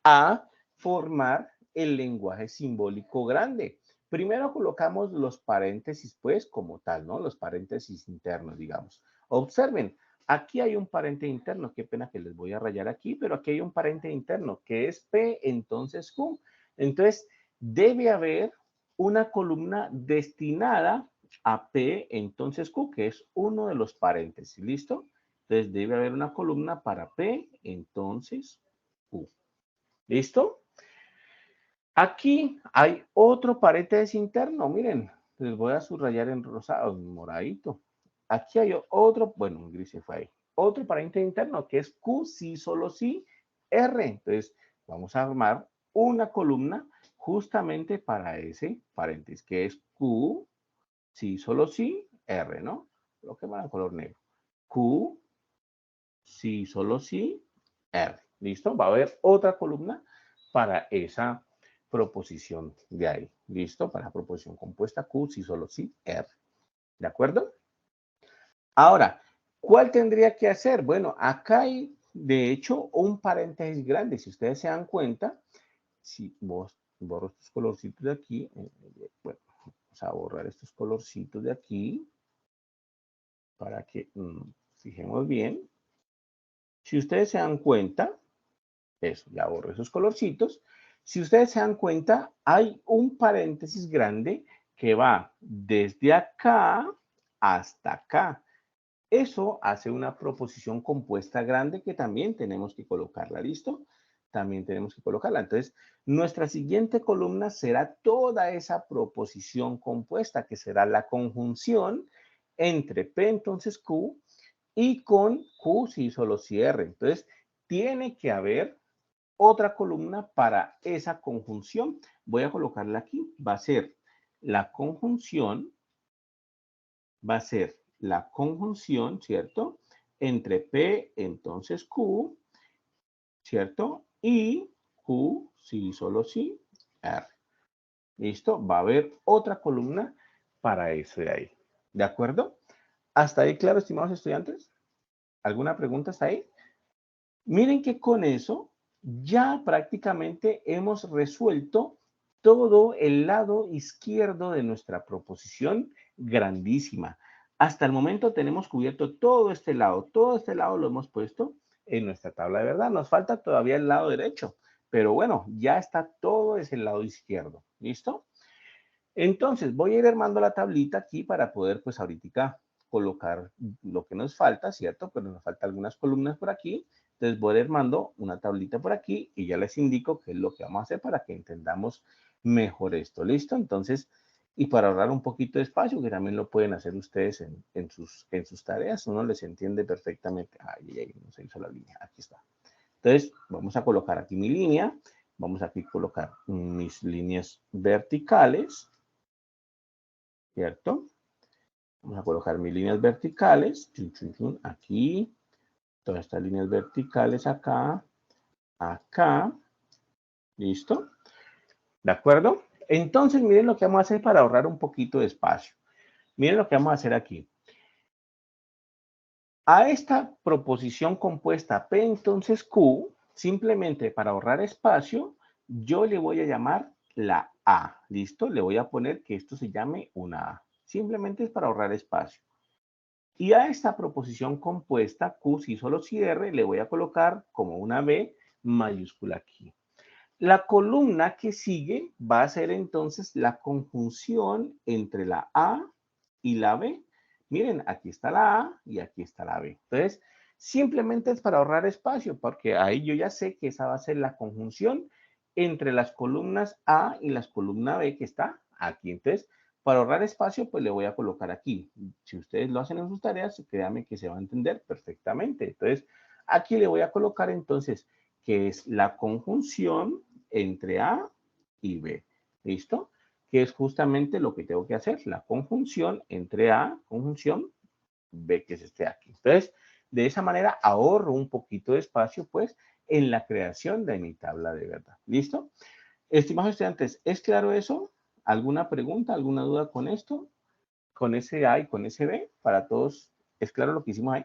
a formar el lenguaje simbólico grande. Primero colocamos los paréntesis, pues, como tal, ¿no? Los paréntesis internos, digamos. Observen, aquí hay un paréntesis interno. Qué pena que les voy a rayar aquí, pero aquí hay un paréntesis interno, que es P, entonces Q. Entonces, debe haber una columna destinada a P, entonces Q, que es uno de los paréntesis, ¿listo? Entonces, debe haber una columna para P, entonces Q. ¿Listo? Aquí hay otro paréntesis interno, miren, les voy a subrayar en rosado, en moradito. Aquí hay otro, bueno, en gris se fue ahí, otro paréntesis interno que es Q, sí, solo sí, R. Entonces, vamos a armar una columna justamente para ese paréntesis, que es Q, sí, solo sí, R, ¿no? Lo que va a color negro. Q, sí, solo sí, R. ¿Listo? Va a haber otra columna para esa proposición de ahí. ¿Listo? Para la proposición compuesta Q, sí, solo sí, R. ¿De acuerdo? Ahora, ¿cuál tendría que hacer? Bueno, acá hay, de hecho, un paréntesis grande. Si ustedes se dan cuenta, si vos borro estos colorcitos de aquí, bueno, vamos a borrar estos colorcitos de aquí para que fijemos bien. Si ustedes se dan cuenta, eso, ya borro esos colorcitos. Si ustedes se dan cuenta, hay un paréntesis grande que va desde acá hasta acá. Eso hace una proposición compuesta grande que también tenemos que colocarla, ¿listo? También tenemos que colocarla. Entonces, nuestra siguiente columna será toda esa proposición compuesta, que será la conjunción entre P, entonces Q, y con Q si solo cierre. Entonces, tiene que haber otra columna para esa conjunción. Voy a colocarla aquí. Va a ser la conjunción, ¿cierto? Entre P, entonces Q, ¿cierto? Y Q, sí, solo sí, R. ¿Listo? Va a haber otra columna para eso de ahí. ¿De acuerdo? ¿Hasta ahí claro, estimados estudiantes? ¿Alguna pregunta hasta ahí? Miren que con eso ya prácticamente hemos resuelto todo el lado izquierdo de nuestra proposición grandísima. Hasta el momento tenemos cubierto todo este lado lo hemos puesto en nuestra tabla de verdad. Nos falta todavía el lado derecho, pero bueno, ya está todo ese lado izquierdo. ¿Listo? Entonces, voy a ir armando la tablita aquí para poder, pues, ahorita colocar lo que nos falta, ¿cierto? Pero nos faltan algunas columnas por aquí. Entonces, voy a ir armando una tablita por aquí y ya les indico qué es lo que vamos a hacer para que entendamos mejor esto. ¿Listo? Entonces, y para ahorrar un poquito de espacio, que también lo pueden hacer ustedes en sus tareas, uno les entiende perfectamente. Ay, no se hizo la línea. Aquí está. Entonces, vamos a colocar aquí mi línea. Vamos aquí a colocar mis líneas verticales. ¿Cierto? Vamos a colocar mis líneas verticales, aquí, todas estas líneas verticales acá, acá, ¿listo? ¿De acuerdo? Entonces, miren lo que vamos a hacer para ahorrar un poquito de espacio. Miren lo que vamos a hacer aquí. A esta proposición compuesta P entonces Q, simplemente para ahorrar espacio, yo le voy a llamar la A, ¿listo? Le voy a poner que esto se llame una A. Simplemente es para ahorrar espacio. Y a esta proposición compuesta, Q si solo cierre, le voy a colocar como una B mayúscula aquí. La columna que sigue va a ser entonces la conjunción entre la A y la B. Miren, aquí está la A y aquí está la B. Entonces, simplemente es para ahorrar espacio, porque ahí yo ya sé que esa va a ser la conjunción entre las columnas A y las columnas B que está aquí. Entonces, para ahorrar espacio, pues le voy a colocar aquí. Si ustedes lo hacen en sus tareas, créanme que se va a entender perfectamente. Entonces, aquí le voy a colocar entonces que es la conjunción entre A y B. ¿Listo? Que es justamente lo que tengo que hacer, la conjunción entre A, conjunción B, que es este aquí. Entonces, de esa manera ahorro un poquito de espacio, pues, en la creación de mi tabla de verdad. ¿Listo? Estimados estudiantes, ¿es claro eso? ¿Alguna pregunta, alguna duda con esto? ¿Con ese A y con ese B? Para todos, ¿es claro lo que hicimos ahí?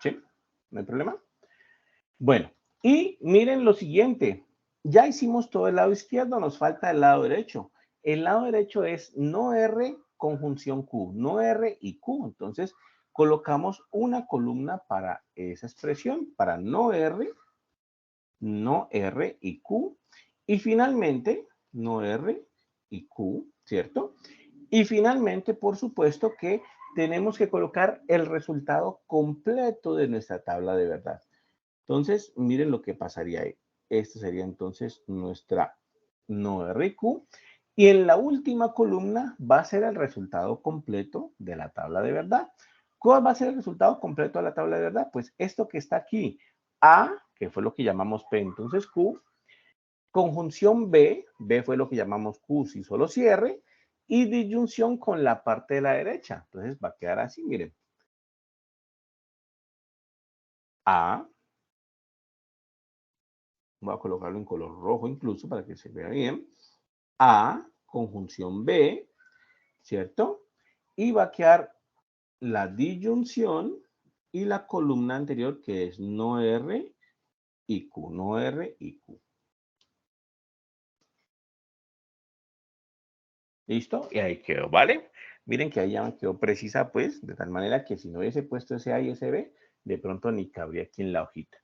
¿Sí? ¿No hay problema? Bueno, y miren lo siguiente. Ya hicimos todo el lado izquierdo, nos falta el lado derecho. El lado derecho es no R conjunción Q, no R y Q. Entonces, colocamos una columna para esa expresión, para no R y Q. Y finalmente, no R y Q, ¿cierto? Y finalmente, por supuesto que tenemos que colocar el resultado completo de nuestra tabla de verdad. Entonces, miren lo que pasaría ahí. Esta sería entonces nuestra no RQ. Y en la última columna va a ser el resultado completo de la tabla de verdad. ¿Cuál va a ser el resultado completo de la tabla de verdad? Pues esto que está aquí, A, que fue lo que llamamos P, entonces Q, conjunción B, B fue lo que llamamos Q si solo cierre, y disyunción con la parte de la derecha. Entonces va a quedar así, miren. A, voy a colocarlo en color rojo incluso para que se vea bien. A, conjunción B, ¿cierto? Y va a quedar la disyunción y la columna anterior que es no R y Q, no R y Q. ¿Listo? Y ahí quedó, ¿vale? Miren que ahí ya me quedó precisa, pues, de tal manera que si no hubiese puesto ese A y ese B, de pronto ni cabría aquí en la hojita.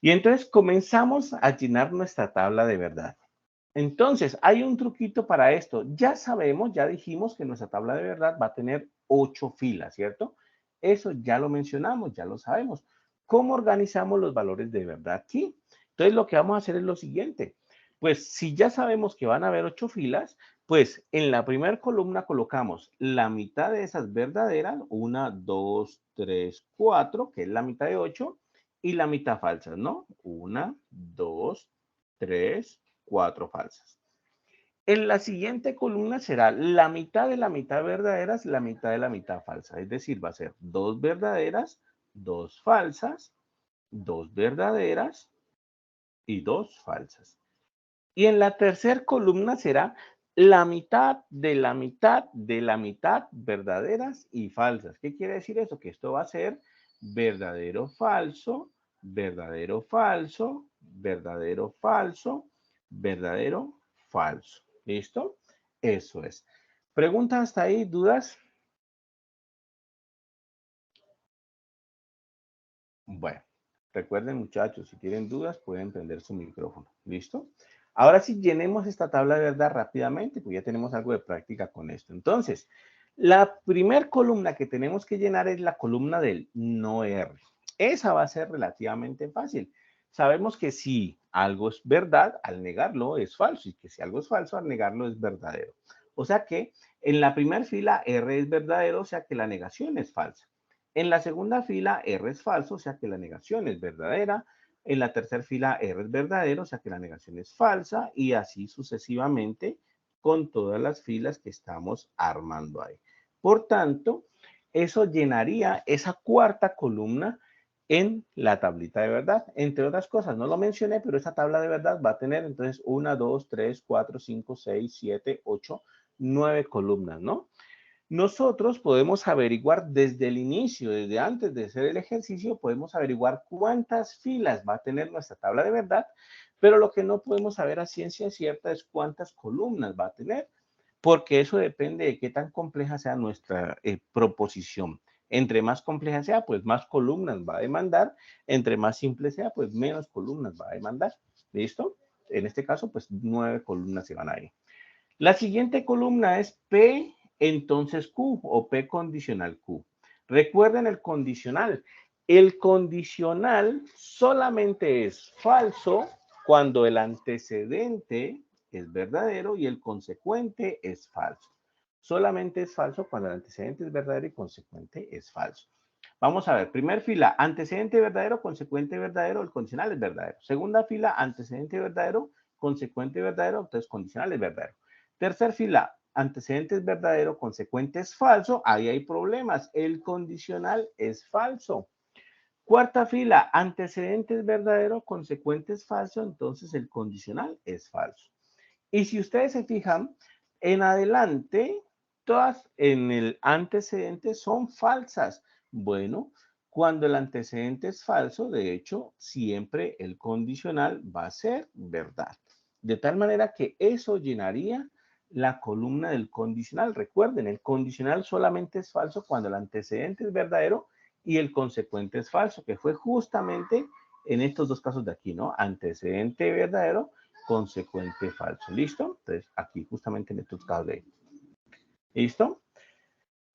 Y entonces comenzamos a llenar nuestra tabla de verdad. Entonces, hay un truquito para esto. Ya sabemos, ya dijimos que nuestra tabla de verdad va a tener 8 filas, ¿cierto? Eso ya lo mencionamos, ya lo sabemos. ¿Cómo organizamos los valores de verdad aquí? Entonces, lo que vamos a hacer es lo siguiente. Pues, si ya sabemos que van a haber 8 filas, pues en la primera columna colocamos la mitad de esas verdaderas, 1, 2, 3, 4, que es la mitad de 8, y la mitad falsas, ¿no? 1, 2, 3, 4 falsas. En la siguiente columna será la mitad de la mitad verdaderas, la mitad de la mitad falsa. Es decir, va a ser 2 verdaderas, 2 falsas, 2 verdaderas y 2 falsas. Y en la tercera columna será la mitad de la mitad de la mitad verdaderas y falsas. ¿Qué quiere decir eso? Que esto va a ser verdadero, falso, verdadero, falso, verdadero, falso, verdadero, falso. ¿Listo? Eso es. ¿Preguntas hasta ahí? ¿Dudas? Bueno, recuerden muchachos, si tienen dudas pueden prender su micrófono. ¿Listo? Ahora sí, llenemos esta tabla de verdad rápidamente, pues ya tenemos algo de práctica con esto. Entonces, la primer columna que tenemos que llenar es la columna del no R. Esa va a ser relativamente fácil. Sabemos que si algo es verdad, al negarlo es falso, y que si algo es falso, al negarlo es verdadero. O sea que en la primera fila R es verdadero, o sea que la negación es falsa. En la segunda fila R es falso, o sea que la negación es verdadera. En la tercera fila R es verdadero, o sea que la negación es falsa, y así sucesivamente con todas las filas que estamos armando ahí. Por tanto, eso llenaría esa cuarta columna en la tablita de verdad. Entre otras cosas, no lo mencioné, pero esa tabla de verdad va a tener entonces 1, 2, 3, 4, 5, 6, 7, 8, 9 columnas, ¿no? Nosotros podemos averiguar desde el inicio, desde antes de hacer el ejercicio, podemos averiguar cuántas filas va a tener nuestra tabla de verdad, pero lo que no podemos saber a ciencia cierta es cuántas columnas va a tener, porque eso depende de qué tan compleja sea nuestra proposición. Entre más compleja sea, pues más columnas va a demandar. Entre más simple sea, pues menos columnas va a demandar. ¿Listo? En este caso, pues 9 columnas se van a ir. La siguiente columna es P, entonces Q, o P condicional Q. Recuerden el condicional. El condicional solamente es falso cuando el antecedente es verdadero y el consecuente es falso. Solamente es falso cuando el antecedente es verdadero y consecuente es falso. Vamos a ver, primer fila, antecedente verdadero, consecuente verdadero, el condicional es verdadero. Segunda fila, antecedente verdadero, consecuente verdadero, entonces condicional es verdadero. Tercer fila, antecedente es verdadero, consecuente es falso, ahí hay problemas, el condicional es falso. Cuarta fila, antecedente es verdadero, consecuente es falso, entonces el condicional es falso. Y si ustedes se fijan, en adelante, todas en el antecedente son falsas. Bueno, cuando el antecedente es falso, de hecho, siempre el condicional va a ser verdad. De tal manera que eso llenaría la columna del condicional. Recuerden, el condicional solamente es falso cuando el antecedente es verdadero y el consecuente es falso, que fue justamente en estos dos casos de aquí, ¿no? Antecedente verdadero, consecuente falso. ¿Listo? Entonces, aquí justamente en estos casos de ahí. ¿Listo?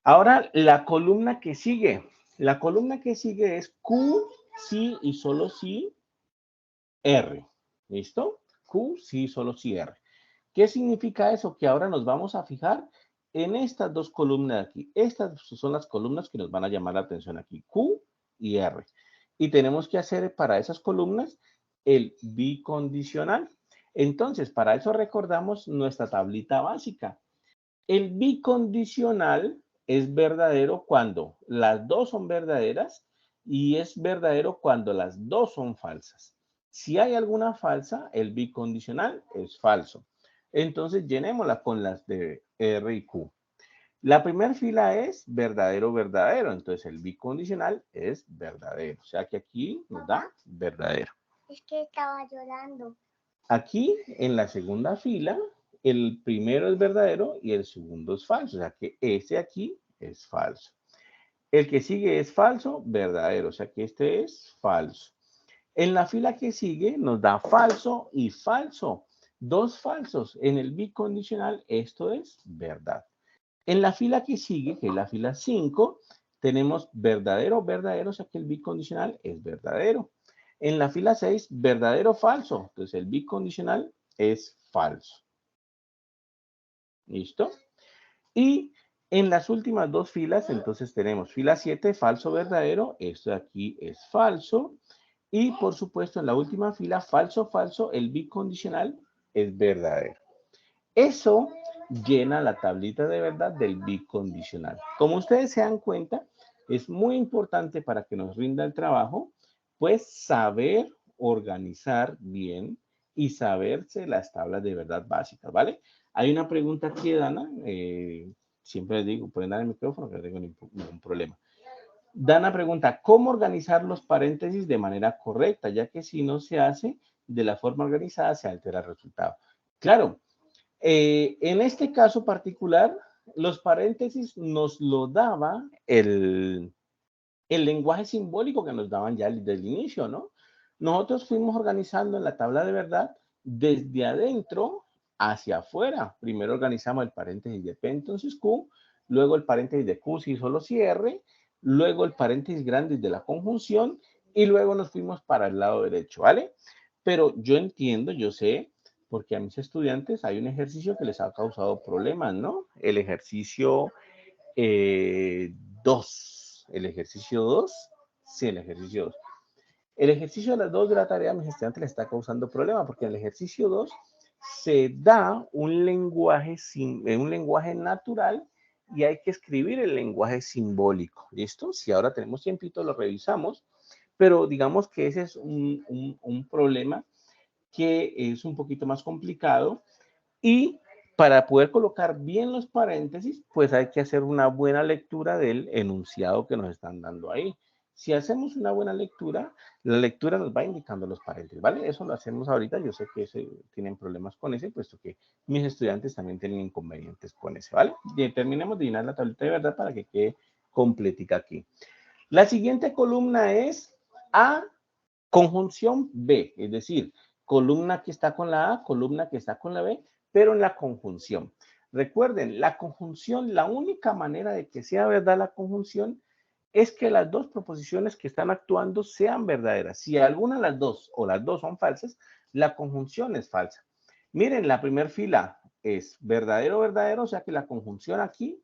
Ahora, la columna que sigue. La columna que sigue es Q, sí y solo sí, R. ¿Listo? Q, sí, solo sí, R. ¿Qué significa eso? Que ahora nos vamos a fijar en estas dos columnas de aquí. Estas son las columnas que nos van a llamar la atención aquí, Q y R. Y tenemos que hacer para esas columnas el bicondicional. Entonces, para eso recordamos nuestra tablita básica. El bicondicional es verdadero cuando las dos son verdaderas y es verdadero cuando las dos son falsas. Si hay alguna falsa, el bicondicional es falso. Entonces, llenémosla con las de R y Q. La primera fila es verdadero, verdadero. Entonces, el bicondicional es verdadero. O sea que aquí nos da verdadero.
Es que estaba llorando.
Aquí, en la segunda fila, el primero es verdadero y el segundo es falso. O sea que este aquí es falso. El que sigue es falso, verdadero. O sea que este es falso. En la fila que sigue nos da falso y falso. Dos falsos. En el bicondicional esto es verdad. En la fila que sigue, que es la fila 5, tenemos verdadero, verdadero. O sea que el bicondicional es verdadero. En la fila 6, verdadero, falso. Entonces el bicondicional es falso. ¿Listo? Y en las últimas dos filas, entonces tenemos fila 7, falso, verdadero. Esto de aquí es falso. Y por supuesto, en la última fila, falso, falso, el bicondicional es verdadero. Eso llena la tablita de verdad del bicondicional. Como ustedes se dan cuenta, es muy importante para que nos rinda el trabajo, pues saber organizar bien y saberse las tablas de verdad básicas, ¿vale? Hay una pregunta aquí, Dana. Siempre les digo, pueden dar el micrófono, que no tengo ningún problema. Dana pregunta, ¿cómo organizar los paréntesis de manera correcta? Ya que si no se hace de la forma organizada, se altera el resultado. Claro, en este caso particular, los paréntesis nos lo daba el lenguaje simbólico que nos daban ya desde el inicio, ¿no? Nosotros fuimos organizando en la tabla de verdad desde adentro hacia afuera. Primero organizamos el paréntesis de P, entonces Q, luego el paréntesis de Q si solo cierre, luego el paréntesis grande de la conjunción y luego nos fuimos para el lado derecho, ¿vale? Pero yo entiendo, yo sé, porque a mis estudiantes hay un ejercicio que les ha causado problemas, ¿no? El ejercicio 2. El ejercicio 2. Sí, el ejercicio 2. El ejercicio de las 2 de la tarea a mis estudiantes les está causando problemas porque en el ejercicio 2 se da un lenguaje natural y hay que escribir el lenguaje simbólico. ¿Listo? Si ahora tenemos tiempito, lo revisamos, pero digamos que ese es un problema que es un poquito más complicado y para poder colocar bien los paréntesis, pues hay que hacer una buena lectura del enunciado que nos están dando ahí. Si hacemos una buena lectura, la lectura nos va indicando los paréntesis, ¿vale? Eso lo hacemos ahorita. Yo sé que tienen problemas con ese, puesto que mis estudiantes también tienen inconvenientes con ese, ¿vale? Bien, terminemos de llenar la tableta de verdad para que quede completica aquí. La siguiente columna es A, conjunción B, es decir, columna que está con la A, columna que está con la B, pero en la conjunción. Recuerden, la conjunción, la única manera de que sea verdad la conjunción es que las dos proposiciones que están actuando sean verdaderas. Si alguna de las dos o las dos son falsas, la conjunción es falsa. Miren, la primera fila es verdadero, verdadero, o sea que la conjunción aquí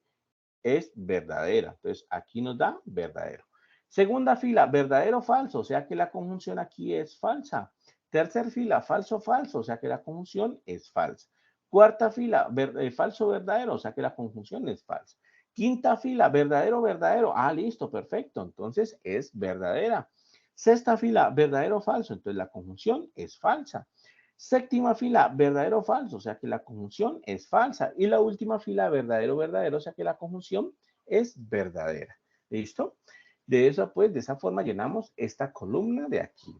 es verdadera. Entonces, aquí nos da verdadero. Segunda fila, verdadero, falso, o sea que la conjunción aquí es falsa. Tercer fila, falso, falso, o sea que la conjunción es falsa. Cuarta fila, falso, verdadero, o sea que la conjunción es falsa. Quinta fila, verdadero, verdadero. Ah, listo, perfecto. Entonces es verdadera. Sexta fila, verdadero, falso. Entonces la conjunción es falsa. Séptima fila, verdadero o falso, o sea que la conjunción es falsa. Y la última fila, verdadero, verdadero, o sea que la conjunción es verdadera. ¿Listo? De esa forma llenamos esta columna de aquí.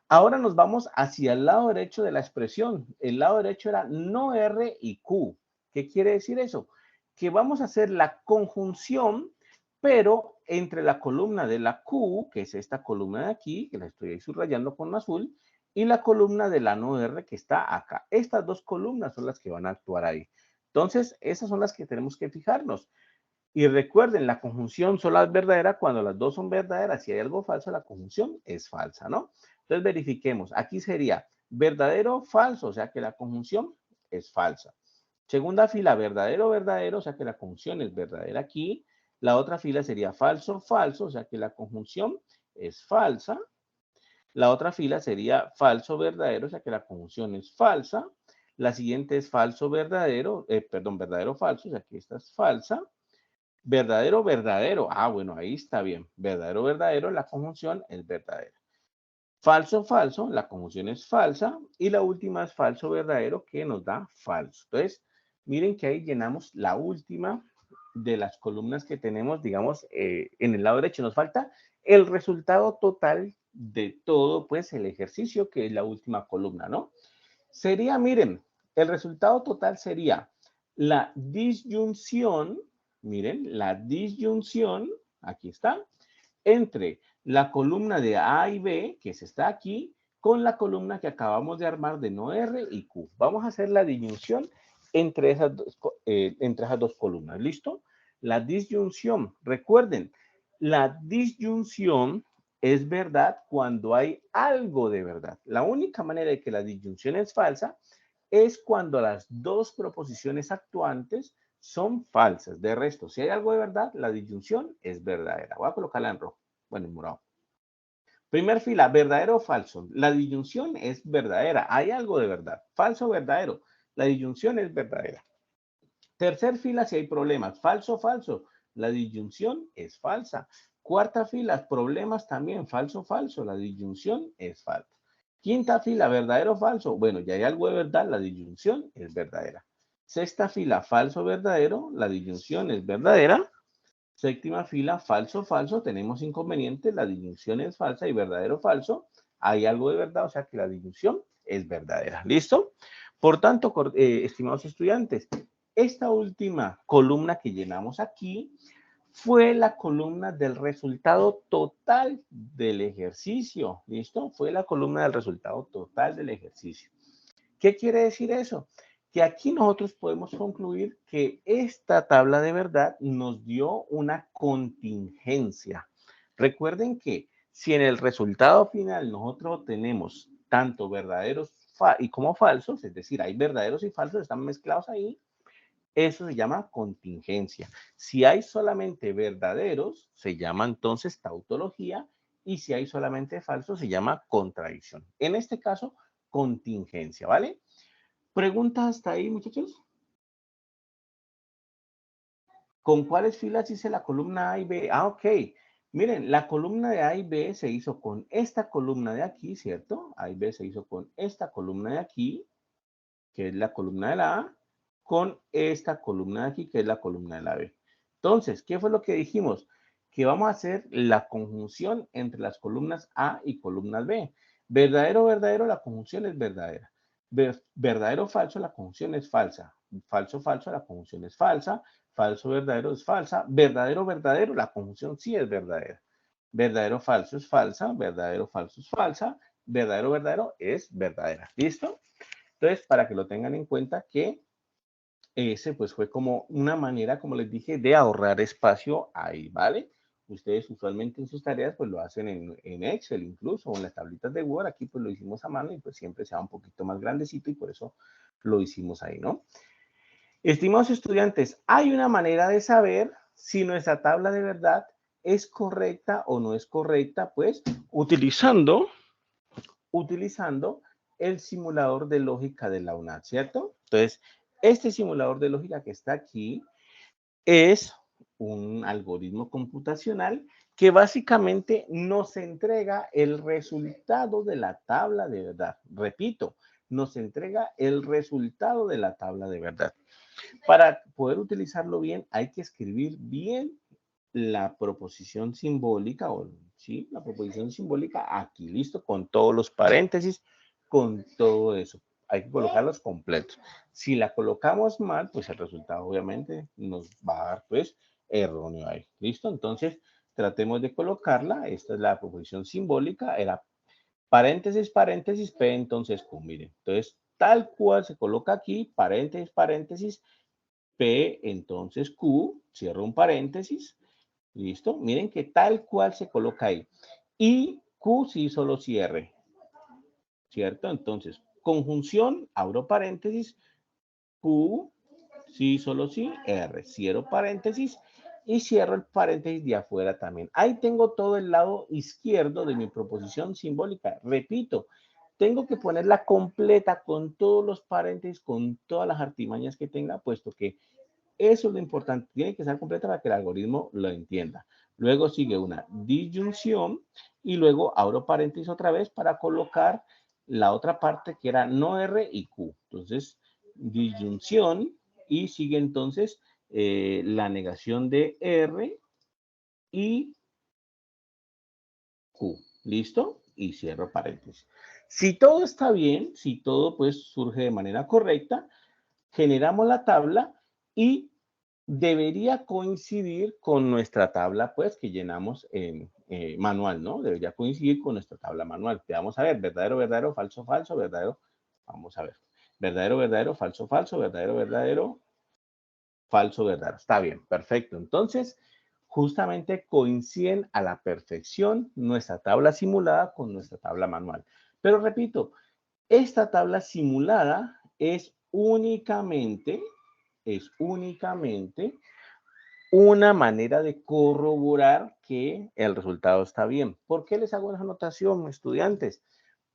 Ahora nos vamos hacia el lado derecho de la expresión. El lado derecho era no R y Q. ¿Qué quiere decir eso? Que vamos a hacer la conjunción, pero entre la columna de la Q, que es esta columna de aquí, que la estoy ahí subrayando con azul, y la columna de la no R que está acá. Estas dos columnas son las que van a actuar ahí. Entonces, esas son las que tenemos que fijarnos. Y recuerden, la conjunción solo es verdadera cuando las dos son verdaderas. Si hay algo falso, la conjunción es falsa, ¿no? Entonces, verifiquemos. Aquí sería verdadero, falso, o sea que la conjunción es falsa. Segunda fila, verdadero, verdadero, o sea que la conjunción es verdadera aquí. La otra fila sería falso, falso, o sea que la conjunción es falsa. La otra fila sería falso, verdadero, o sea que la conjunción es falsa. La siguiente es falso, verdadero, verdadero, falso, o sea que esta es falsa. Verdadero, verdadero. Ah, bueno, ahí está bien. Verdadero, verdadero, la conjunción es verdadera. Falso, falso, la conjunción es falsa. Y la última es falso, verdadero, que nos da falso. Entonces, miren que ahí llenamos la última de las columnas que tenemos, digamos, en el lado derecho. Nos falta el resultado total de todo, pues, el ejercicio, que es la última columna, ¿no? Sería, miren, el resultado total sería la disyunción, miren, la disyunción, aquí está, entre la columna de A y B, que se está aquí, con la columna que acabamos de armar de no R y Q. Vamos a hacer la disyunción entre esas dos columnas. ¿Listo? La disyunción. Recuerden, la disyunción es verdad cuando hay algo de verdad. La única manera de que la disyunción es falsa es cuando las dos proposiciones actuantes son falsas. De resto, si hay algo de verdad, la disyunción es verdadera. Voy a colocarla en rojo, bueno, en morado. Primer fila, verdadero o falso. La disyunción es verdadera. Hay algo de verdad. Falso o verdadero. La disyunción es verdadera. Tercer fila, si hay problemas. Falso o falso. La disyunción es falsa. Cuarta fila, problemas también. Falso o falso. La disyunción es falsa. Quinta fila, verdadero o falso. Bueno, ya hay algo de verdad. La disyunción es verdadera. Sexta fila, falso o verdadero. La disyunción es verdadera. Séptima fila, falso, falso, tenemos inconvenientes, la disyunción es falsa y verdadero, falso. Hay algo de verdad, o sea que la disyunción es verdadera. ¿Listo? Por tanto, estimados estudiantes, esta última columna que llenamos aquí fue la columna del resultado total del ejercicio. ¿Listo? Fue la columna del resultado total del ejercicio. ¿Qué quiere decir eso? Que aquí nosotros podemos concluir que esta tabla de verdad nos dio una contingencia. Recuerden que si en el resultado final nosotros tenemos tanto verdaderos y como falsos, es decir, hay verdaderos y falsos, están mezclados ahí, eso se llama contingencia. Si hay solamente verdaderos, se llama entonces tautología, y si hay solamente falsos, se llama contradicción. En este caso, contingencia, ¿vale? ¿Preguntas hasta ahí, muchachos? ¿Con cuáles filas hice la columna A y B? Ah, ok. Miren, la columna de A y B se hizo con esta columna de aquí, ¿cierto? A y B se hizo con esta columna de aquí, que es la columna de la A, con esta columna de aquí, que es la columna de la B. Entonces, ¿qué fue lo que dijimos? Que vamos a hacer la conjunción entre las columnas A y columnas B. Verdadero, verdadero, la conjunción es verdadera. Verdadero, falso, la conjunción es falsa. Falso, falso, la conjunción es falsa. Falso, verdadero es falsa. Verdadero, verdadero, la conjunción sí es verdadera. Verdadero, falso es falsa. Verdadero, falso es falsa. Verdadero, verdadero es verdadera. ¿Listo? Entonces, para que lo tengan en cuenta que ese pues fue como una manera, como les dije, de ahorrar espacio ahí, ¿vale? Ustedes usualmente en sus tareas pues lo hacen en Excel incluso o en las tablitas de Word. Aquí pues lo hicimos a mano y pues siempre sea un poquito más grandecito y por eso lo hicimos ahí, ¿no? Estimados estudiantes, hay una manera de saber si nuestra tabla de verdad es correcta o no es correcta, pues utilizando el simulador de lógica de la UNAD, ¿cierto? Entonces, este simulador de lógica que está aquí es un algoritmo computacional que básicamente nos entrega el resultado de la tabla de verdad. Repito, nos entrega el resultado de la tabla de verdad. Para poder utilizarlo bien, hay que escribir bien la proposición simbólica, o sí, la proposición simbólica aquí, listo, con todos los paréntesis, con todo eso. Hay que colocarlos completos. Si la colocamos mal, pues el resultado obviamente nos va a dar pues erróneo ahí. ¿Listo? Entonces, tratemos de colocarla. Esta es la proposición simbólica. Era paréntesis, paréntesis, P, entonces Q. Miren, entonces tal cual se coloca aquí, paréntesis, paréntesis, P, entonces Q, cierro un paréntesis. ¿Listo? Miren que tal cual se coloca ahí. Y Q sí solo cierre. ¿Cierto? Entonces, conjunción, abro paréntesis, Q, sí, solo sí, R. Cierro paréntesis y cierro el paréntesis de afuera también. Ahí tengo todo el lado izquierdo de mi proposición simbólica. Repito, tengo que ponerla completa con todos los paréntesis, con todas las artimañas que tenga, puesto que eso es lo importante. Tiene que estar completa para que el algoritmo lo entienda. Luego sigue una disyunción y luego abro paréntesis otra vez para colocar la otra parte que era no R y Q. Entonces, disyunción y sigue entonces la negación de R y Q. ¿Listo? Y cierro paréntesis. Si todo está bien, si todo pues surge de manera correcta, generamos la tabla y debería coincidir con nuestra tabla, pues, que llenamos en manual, ¿no? Debería coincidir con nuestra tabla manual. Vamos a ver, verdadero, verdadero, falso, falso, verdadero. Vamos a ver. Verdadero, verdadero, falso, falso, verdadero, verdadero, falso, verdadero. Está bien, perfecto. Entonces, justamente coinciden a la perfección nuestra tabla simulada con nuestra tabla manual. Pero repito, esta tabla simulada es únicamente una manera de corroborar que el resultado está bien. ¿Por qué les hago esa anotación, estudiantes?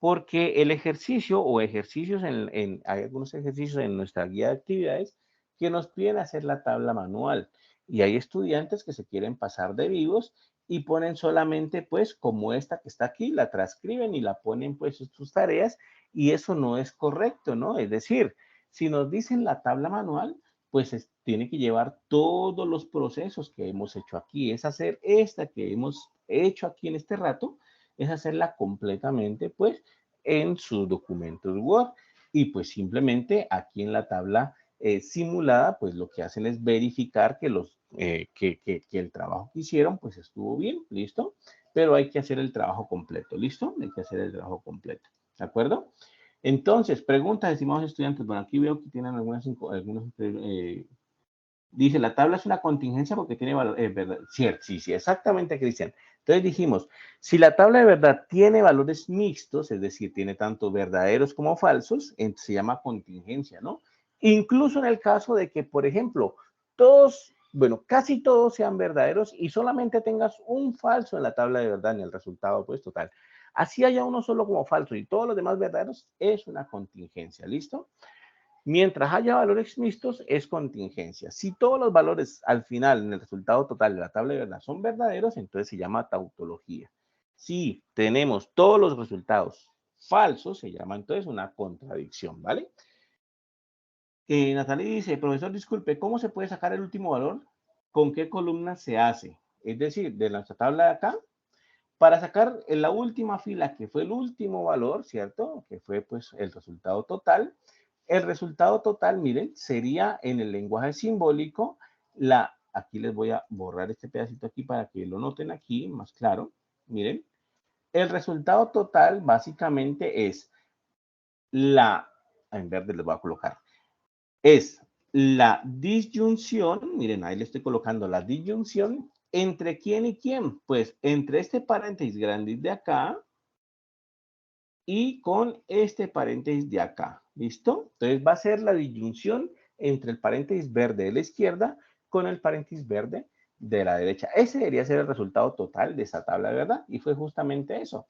Porque el ejercicio o ejercicios, hay algunos ejercicios en nuestra guía de actividades que nos piden hacer la tabla manual. Y hay estudiantes que se quieren pasar de vivos y ponen solamente, pues, como esta que está aquí, la transcriben y la ponen, pues, en sus tareas. Y eso no es correcto, ¿no? Es decir, si nos dicen la tabla manual, pues tiene que llevar todos los procesos que hemos hecho aquí. Es hacer esta que hemos hecho aquí en este rato, es hacerla completamente, pues, en sus documentos Word. Y pues simplemente aquí en la tabla simulada, pues lo que hacen es verificar que, que el trabajo que hicieron, pues estuvo bien, ¿listo? Pero hay que hacer el trabajo completo, ¿listo? Hay que hacer el trabajo completo, ¿de acuerdo? Entonces, preguntas, estimados estudiantes. Bueno, aquí veo que tienen dice, la tabla es una contingencia porque tiene valor, ¿verdad? Cierto, sí, exactamente, Cristian. Entonces dijimos, si la tabla de verdad tiene valores mixtos, es decir, tiene tanto verdaderos como falsos, se llama contingencia, ¿no? Incluso en el caso de que, por ejemplo, casi todos sean verdaderos y solamente tengas un falso en la tabla de verdad en el resultado, pues total. Así haya uno solo como falso y todos los demás verdaderos, es una contingencia, ¿listo? Mientras haya valores mixtos, es contingencia. Si todos los valores al final, en el resultado total de la tabla de verdad, son verdaderos, entonces se llama tautología. Si tenemos todos los resultados falsos, se llama entonces una contradicción, ¿vale? Natalie dice, profesor, disculpe, ¿cómo se puede sacar el último valor? ¿Con qué columna se hace? Es decir, de nuestra tabla de acá, para sacar en la última fila, que fue el último valor, ¿cierto? Que fue pues el resultado total. El resultado total, miren, sería en el lenguaje simbólico, aquí les voy a borrar este pedacito aquí para que lo noten aquí más claro. Miren, el resultado total básicamente es en verde les voy a colocar, es la disyunción, miren, ahí le estoy colocando la disyunción, ¿entre quién y quién? Pues entre este paréntesis grande de acá y con este paréntesis de acá, ¿listo? Entonces va a ser la disyunción entre el paréntesis verde de la izquierda con el paréntesis verde de la derecha. Ese debería ser el resultado total de esa tabla de verdad y fue justamente eso.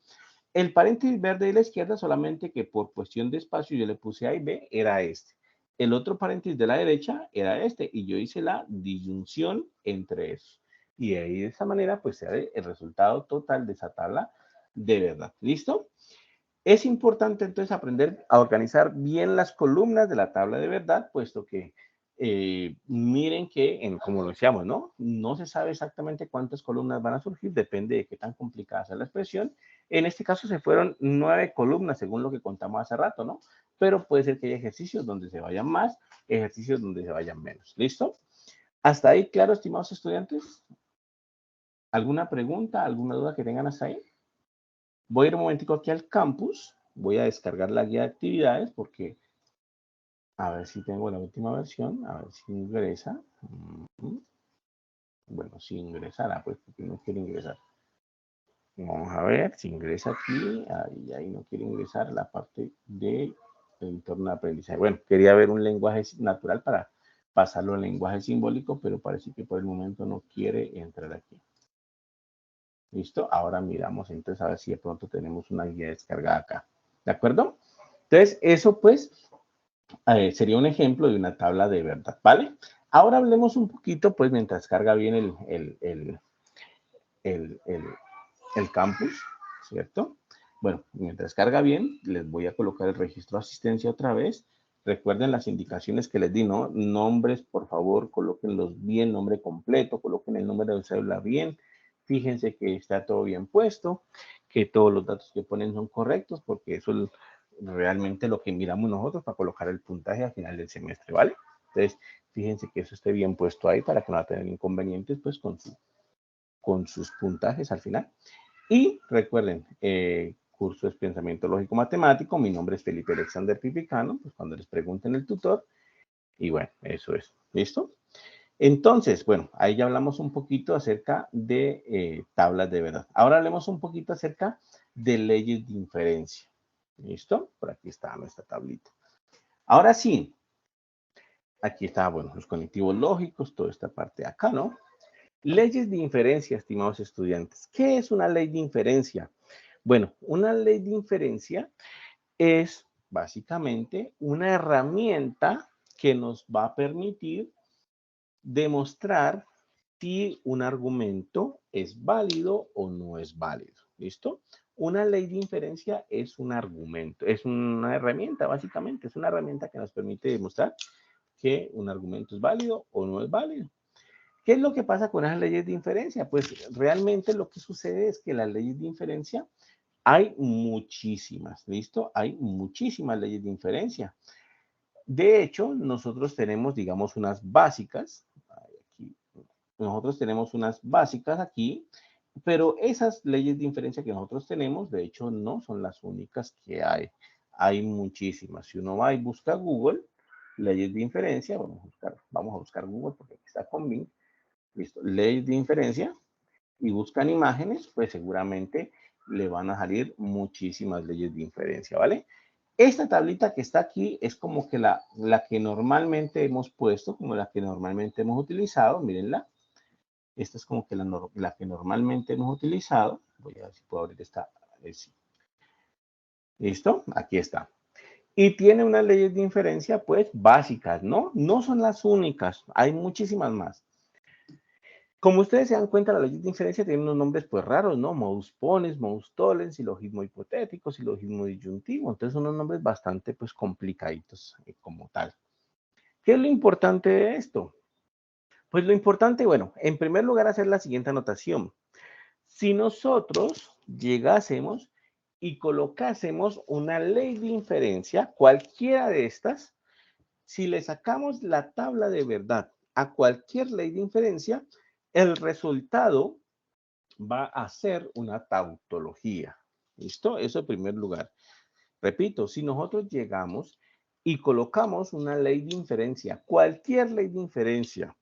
El paréntesis verde de la izquierda solamente que por cuestión de espacio yo le puse A y B, era este. El otro paréntesis de la derecha era este y yo hice la disyunción entre esos. Y ahí de esa manera pues se da el resultado total de esa tabla de verdad. ¿Listo? Es importante entonces aprender a organizar bien las columnas de la tabla de verdad, puesto que miren que, como lo decíamos, ¿no? No se sabe exactamente cuántas columnas van a surgir, depende de qué tan complicada sea la expresión. En este caso se fueron 9 columnas, según lo que contamos hace rato, ¿no? Pero puede ser que haya ejercicios donde se vayan más, ejercicios donde se vayan menos. ¿Listo? ¿Hasta ahí claro, estimados estudiantes? ¿Alguna pregunta, alguna duda que tengan hasta ahí? Voy a ir un momentico aquí al campus, voy a descargar la guía de actividades porque a ver si tengo la última versión, a ver si ingresa. Bueno, si ingresará, pues porque no quiere ingresar. Vamos a ver si ingresa aquí, ahí no quiere ingresar la parte del entorno de aprendizaje. Bueno, quería ver un lenguaje natural para pasarlo al lenguaje simbólico, pero parece que por el momento no quiere entrar aquí. ¿Listo? Ahora miramos entonces a ver si de pronto tenemos una guía descargada acá. ¿De acuerdo? Entonces, eso pues sería un ejemplo de una tabla de verdad, ¿vale? Ahora hablemos un poquito, pues, mientras carga bien el campus, ¿cierto? Bueno, mientras carga bien, les voy a colocar el registro de asistencia otra vez. Recuerden las indicaciones que les di, ¿no? Nombres, por favor, colóquenlos bien, nombre completo, coloquen el número de cédula bien. Fíjense que está todo bien puesto, que todos los datos que ponen son correctos, porque eso es realmente lo que miramos nosotros para colocar el puntaje al final del semestre, ¿vale? Entonces, fíjense que eso esté bien puesto ahí para que no va a tener inconvenientes, pues, con sus puntajes al final. Y recuerden, curso es Pensamiento Lógico Matemático. Mi nombre es Felipe Alexander Pipicano, pues cuando les pregunten el tutor. Y bueno, eso es. ¿Listo? Entonces, bueno, ahí ya hablamos un poquito acerca de tablas de verdad. Ahora hablemos un poquito acerca de leyes de inferencia. ¿Listo? Por aquí está nuestra tablita. Ahora sí, aquí está, bueno, los conectivos lógicos, toda esta parte de acá, ¿no? Leyes de inferencia, estimados estudiantes. ¿Qué es una ley de inferencia? Bueno, una ley de inferencia es básicamente una herramienta que nos va a permitir demostrar si un argumento es válido o no es válido. ¿Listo? Una ley de inferencia es un argumento, es una herramienta, básicamente, es una herramienta que nos permite demostrar que un argumento es válido o no es válido. ¿Qué es lo que pasa con las leyes de inferencia? Pues realmente lo que sucede es que las leyes de inferencia hay muchísimas, ¿listo? Hay muchísimas leyes de inferencia. De hecho, nosotros tenemos, digamos, unas básicas. Aquí, nosotros tenemos unas básicas aquí, pero esas leyes de inferencia que nosotros tenemos, de hecho, no son las únicas que hay. Hay muchísimas. Si uno va y busca Google, leyes de inferencia, vamos a buscar Google porque aquí está con Bing. Listo, leyes de inferencia y buscan imágenes, pues seguramente le van a salir muchísimas leyes de inferencia, ¿vale? Esta tablita que está aquí es como que la que normalmente hemos puesto, como la que normalmente hemos utilizado, mírenla. Esta es como que la que normalmente hemos utilizado. Voy a ver si puedo abrir esta. Sí. ¿Listo? Aquí está. Y tiene unas leyes de inferencia, pues, básicas, ¿no? No son las únicas, hay muchísimas más. Como ustedes se dan cuenta, las leyes de inferencia tienen unos nombres, pues, raros, ¿no? Modus ponens, modus tollens, silogismo hipotético, silogismo disyuntivo. Entonces, son unos nombres bastante, pues, complicaditos como tal. ¿Qué es lo importante de esto? Pues lo importante, bueno, en primer lugar, hacer la siguiente anotación. Si nosotros llegásemos y colocásemos una ley de inferencia, cualquiera de estas, si le sacamos la tabla de verdad a cualquier ley de inferencia, el resultado va a ser una tautología. ¿Listo? Eso en primer lugar. Repito, si nosotros llegamos y colocamos una ley de inferencia, cualquier ley de inferencia,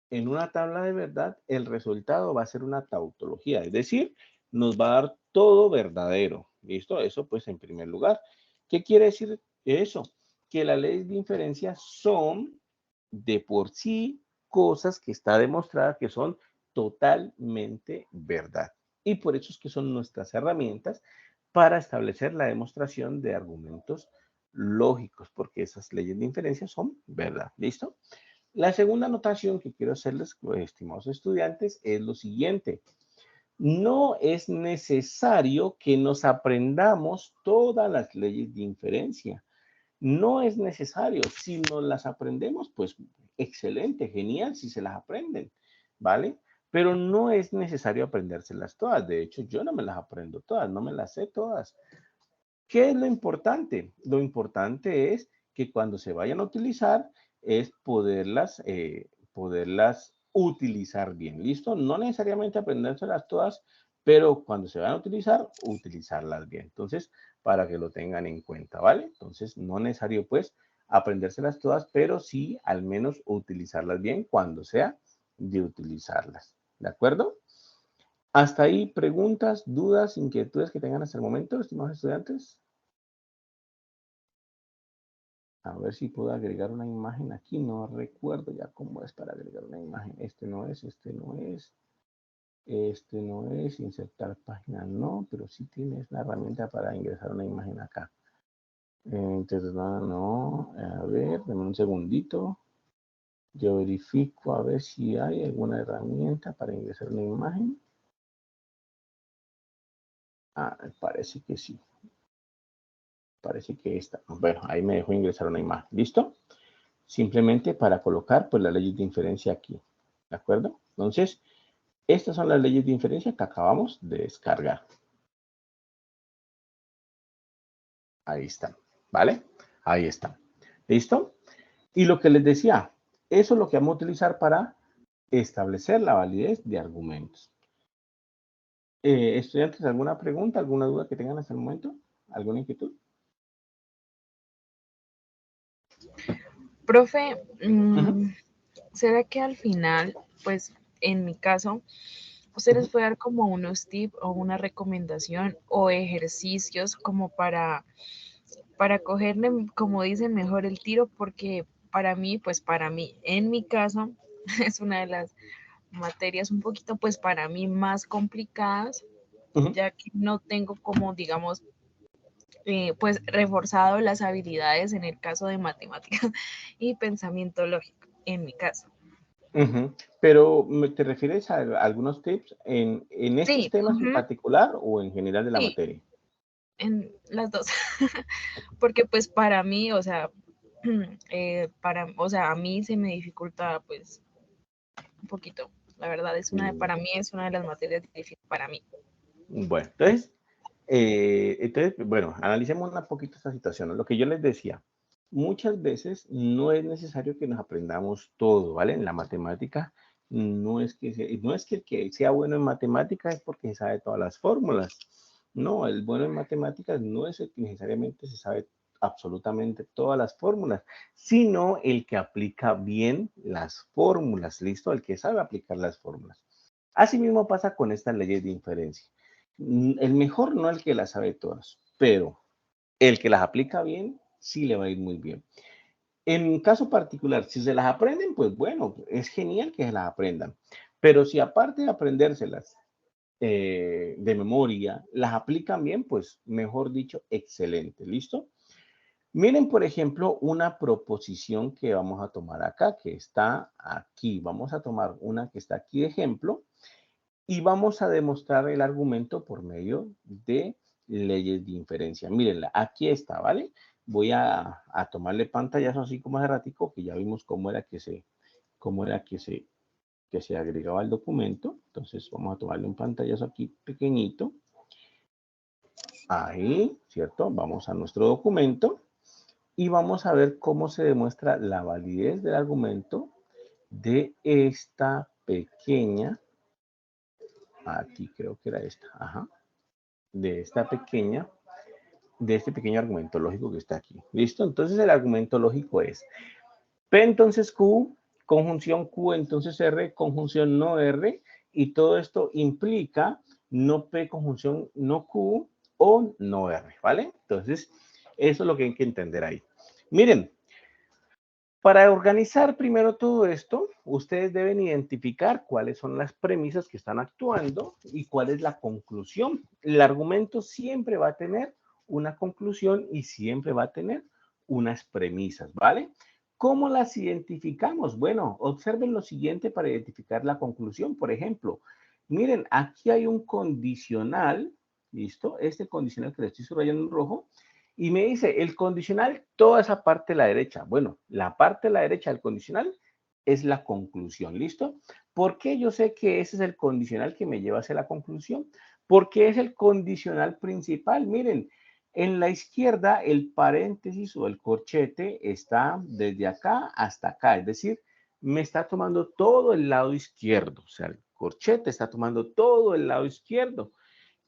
en una tabla de verdad, el resultado va a ser una tautología, es decir, nos va a dar todo verdadero. ¿Listo? Eso pues en primer lugar. ¿Qué quiere decir eso? Que las leyes de inferencia son de por sí cosas que está demostrada que son totalmente verdad. Y por eso es que son nuestras herramientas para establecer la demostración de argumentos lógicos, porque esas leyes de inferencia son verdad. ¿Listo? La segunda anotación que quiero hacerles, estimados estudiantes, es lo siguiente. No es necesario que nos aprendamos todas las leyes de inferencia. No es necesario. Si nos las aprendemos, pues excelente, genial si se las aprenden, ¿vale? Pero no es necesario aprendérselas todas. De hecho, yo no me las aprendo todas, no me las sé todas. ¿Qué es lo importante? Lo importante es que cuando se vayan a utilizar es poderlas utilizar bien. ¿Listo? No necesariamente aprendérselas todas, pero cuando se van a utilizar, utilizarlas bien. Entonces, para que lo tengan en cuenta, ¿vale? Entonces, no es necesario, pues, aprendérselas todas, pero sí al menos utilizarlas bien cuando sea de utilizarlas. ¿De acuerdo? Hasta ahí, preguntas, dudas, inquietudes que tengan hasta el momento, estimados estudiantes. A ver si puedo agregar una imagen aquí. No recuerdo ya cómo es para agregar una imagen. Este no es, este no es. Este no es. Insertar página no, pero sí tienes la herramienta para ingresar una imagen acá. Entonces, no. A ver, dame un segundito. Yo verifico a ver si hay alguna herramienta para ingresar una imagen. Ah, parece que sí. Parece que esta. Bueno, ahí me dejó ingresar una imagen. ¿Listo? Simplemente para colocar pues las leyes de inferencia aquí. ¿De acuerdo? Entonces, estas son las leyes de inferencia que acabamos de descargar. Ahí están. ¿Vale? Ahí están. ¿Listo? Y lo que les decía, eso es lo que vamos a utilizar para establecer la validez de argumentos. Estudiantes, ¿alguna pregunta, alguna duda que tengan hasta el momento? ¿Alguna inquietud?
Profe, ¿será que al final, pues en mi caso, usted les puede dar como unos tips o una recomendación o ejercicios como para cogerle, como dicen, mejor el tiro? Porque para mí, pues para mí, en mi caso, es una de las materias un poquito, pues para mí más complicadas, ya que no tengo como, digamos, pues reforzado las habilidades en el caso de matemáticas y pensamiento lógico, en mi caso.
Pero, ¿te refieres a algunos tips en estos
Sí,
temas en particular o en general de la
sí,
materia?
en las dos. Porque pues para mí, o sea, o sea, a mí se me dificulta pues un poquito. La verdad, para mí es una de las materias difíciles para mí.
Bueno, bueno, analicemos un poquito esta situación, ¿no? Lo que yo les decía, muchas veces no es necesario que nos aprendamos todo, ¿vale? En la matemática no es que el que sea bueno en matemáticas es porque se sabe todas las fórmulas. No, el bueno en matemáticas no es el que necesariamente se sabe absolutamente todas las fórmulas, sino el que aplica bien las fórmulas, ¿listo? El que sabe aplicar las fórmulas. Asimismo pasa con estas leyes de inferencia. El mejor no es el que las sabe todas, pero el que las aplica bien, sí le va a ir muy bien. En un caso particular, si se las aprenden, pues bueno, es genial que se las aprendan. Pero si aparte de aprendérselas de memoria, las aplican bien, pues mejor dicho, excelente. ¿Listo? Miren, por ejemplo, una proposición que vamos a tomar acá, que está aquí. Vamos a tomar una que está aquí de ejemplo y vamos a demostrar el argumento por medio de leyes de inferencia. Mírenla, aquí está, ¿vale? Voy a tomarle pantallazo así como hace ratico, que ya vimos cómo era que se agregaba el documento. Entonces vamos a tomarle un pantallazo aquí pequeñito. Ahí, ¿cierto? Vamos a nuestro documento y vamos a ver cómo se demuestra la validez del argumento de esta pequeña, aquí creo que era esta, ajá, de este pequeño argumento lógico que está aquí. ¿Listo? Entonces el argumento lógico es P entonces Q, conjunción Q entonces R, conjunción no R, y todo esto implica no P conjunción no Q o no R, ¿vale? Entonces, eso es lo que hay que entender ahí. Miren, para organizar primero todo esto, ustedes deben identificar cuáles son las premisas que están actuando y cuál es la conclusión. El argumento siempre va a tener una conclusión y siempre va a tener unas premisas, ¿vale? ¿Cómo las identificamos? Bueno, observen lo siguiente para identificar la conclusión. Por ejemplo, miren, aquí hay un condicional, ¿listo? Este condicional que le estoy subrayando en rojo, y me dice, el condicional, toda esa parte de la derecha. Bueno, la parte de la derecha del condicional es la conclusión, ¿listo? ¿Por qué yo sé que ese es el condicional que me lleva hacia la conclusión? Porque es el condicional principal. Miren, en la izquierda el paréntesis o el corchete está desde acá hasta acá, es decir, me está tomando todo el lado izquierdo, o sea, el corchete está tomando todo el lado izquierdo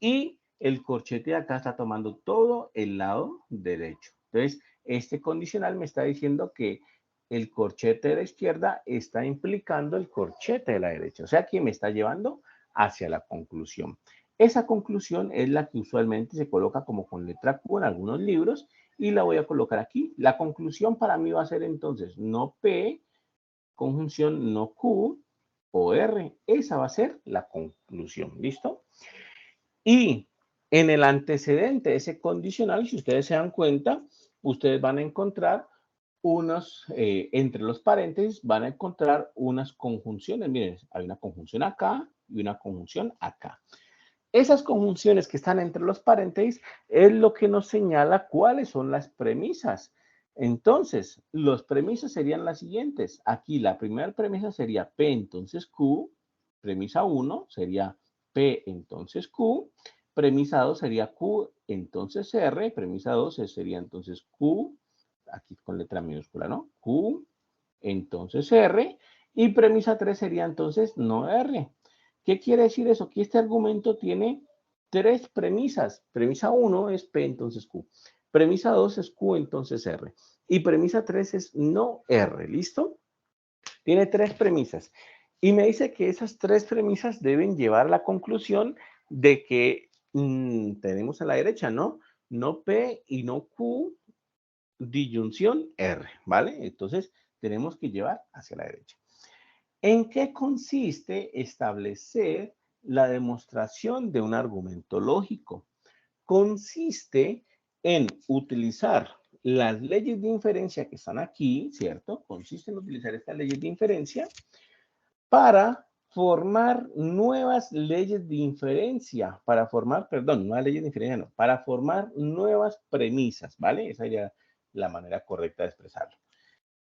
y el corchete de acá está tomando todo el lado derecho. Entonces, este condicional me está diciendo que el corchete de la izquierda está implicando el corchete de la derecha, o sea, que me está llevando hacia la conclusión. Esa conclusión es la que usualmente se coloca como con letra Q en algunos libros y la voy a colocar aquí. La conclusión para mí va a ser entonces no P, conjunción no Q o R. Esa va a ser la conclusión, ¿listo? Y en el antecedente de ese condicional, si ustedes se dan cuenta, ustedes van a encontrar entre los paréntesis, van a encontrar unas conjunciones. Miren, hay una conjunción acá y una conjunción acá. Esas conjunciones que están entre los paréntesis es lo que nos señala cuáles son las premisas. Entonces, las premisas serían las siguientes. Aquí la primera premisa sería P entonces Q. Premisa 1 sería P entonces Q. Premisa 2 sería Q entonces R. Premisa 2 sería entonces Q, aquí con letra minúscula, ¿no? Q entonces R. Y premisa 3 sería entonces no R. ¿Qué quiere decir eso? Que este argumento tiene tres premisas. Premisa 1 es P entonces Q. Premisa 2 es Q entonces R. Y premisa 3 es no R. ¿Listo? Tiene tres premisas. Y me dice que esas tres premisas deben llevar a la conclusión de que tenemos a la derecha, ¿no? No P y no Q, disyunción R, ¿vale? Entonces tenemos que llevar hacia la derecha. ¿En qué consiste establecer la demostración de un argumento lógico? Consiste en utilizar las leyes de inferencia que están aquí, ¿cierto? Consiste en utilizar estas leyes de inferencia para formar nuevas leyes de inferencia, nuevas leyes de inferencia, no, para formar nuevas premisas, ¿vale? Esa sería la manera correcta de expresarlo.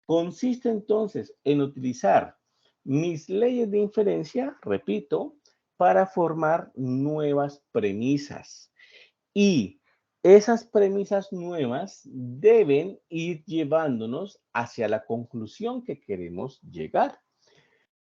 consiste entonces en utilizar mis leyes de inferencia, repito, para formar nuevas premisas. Y esas premisas nuevas deben ir llevándonos hacia la conclusión que queremos llegar.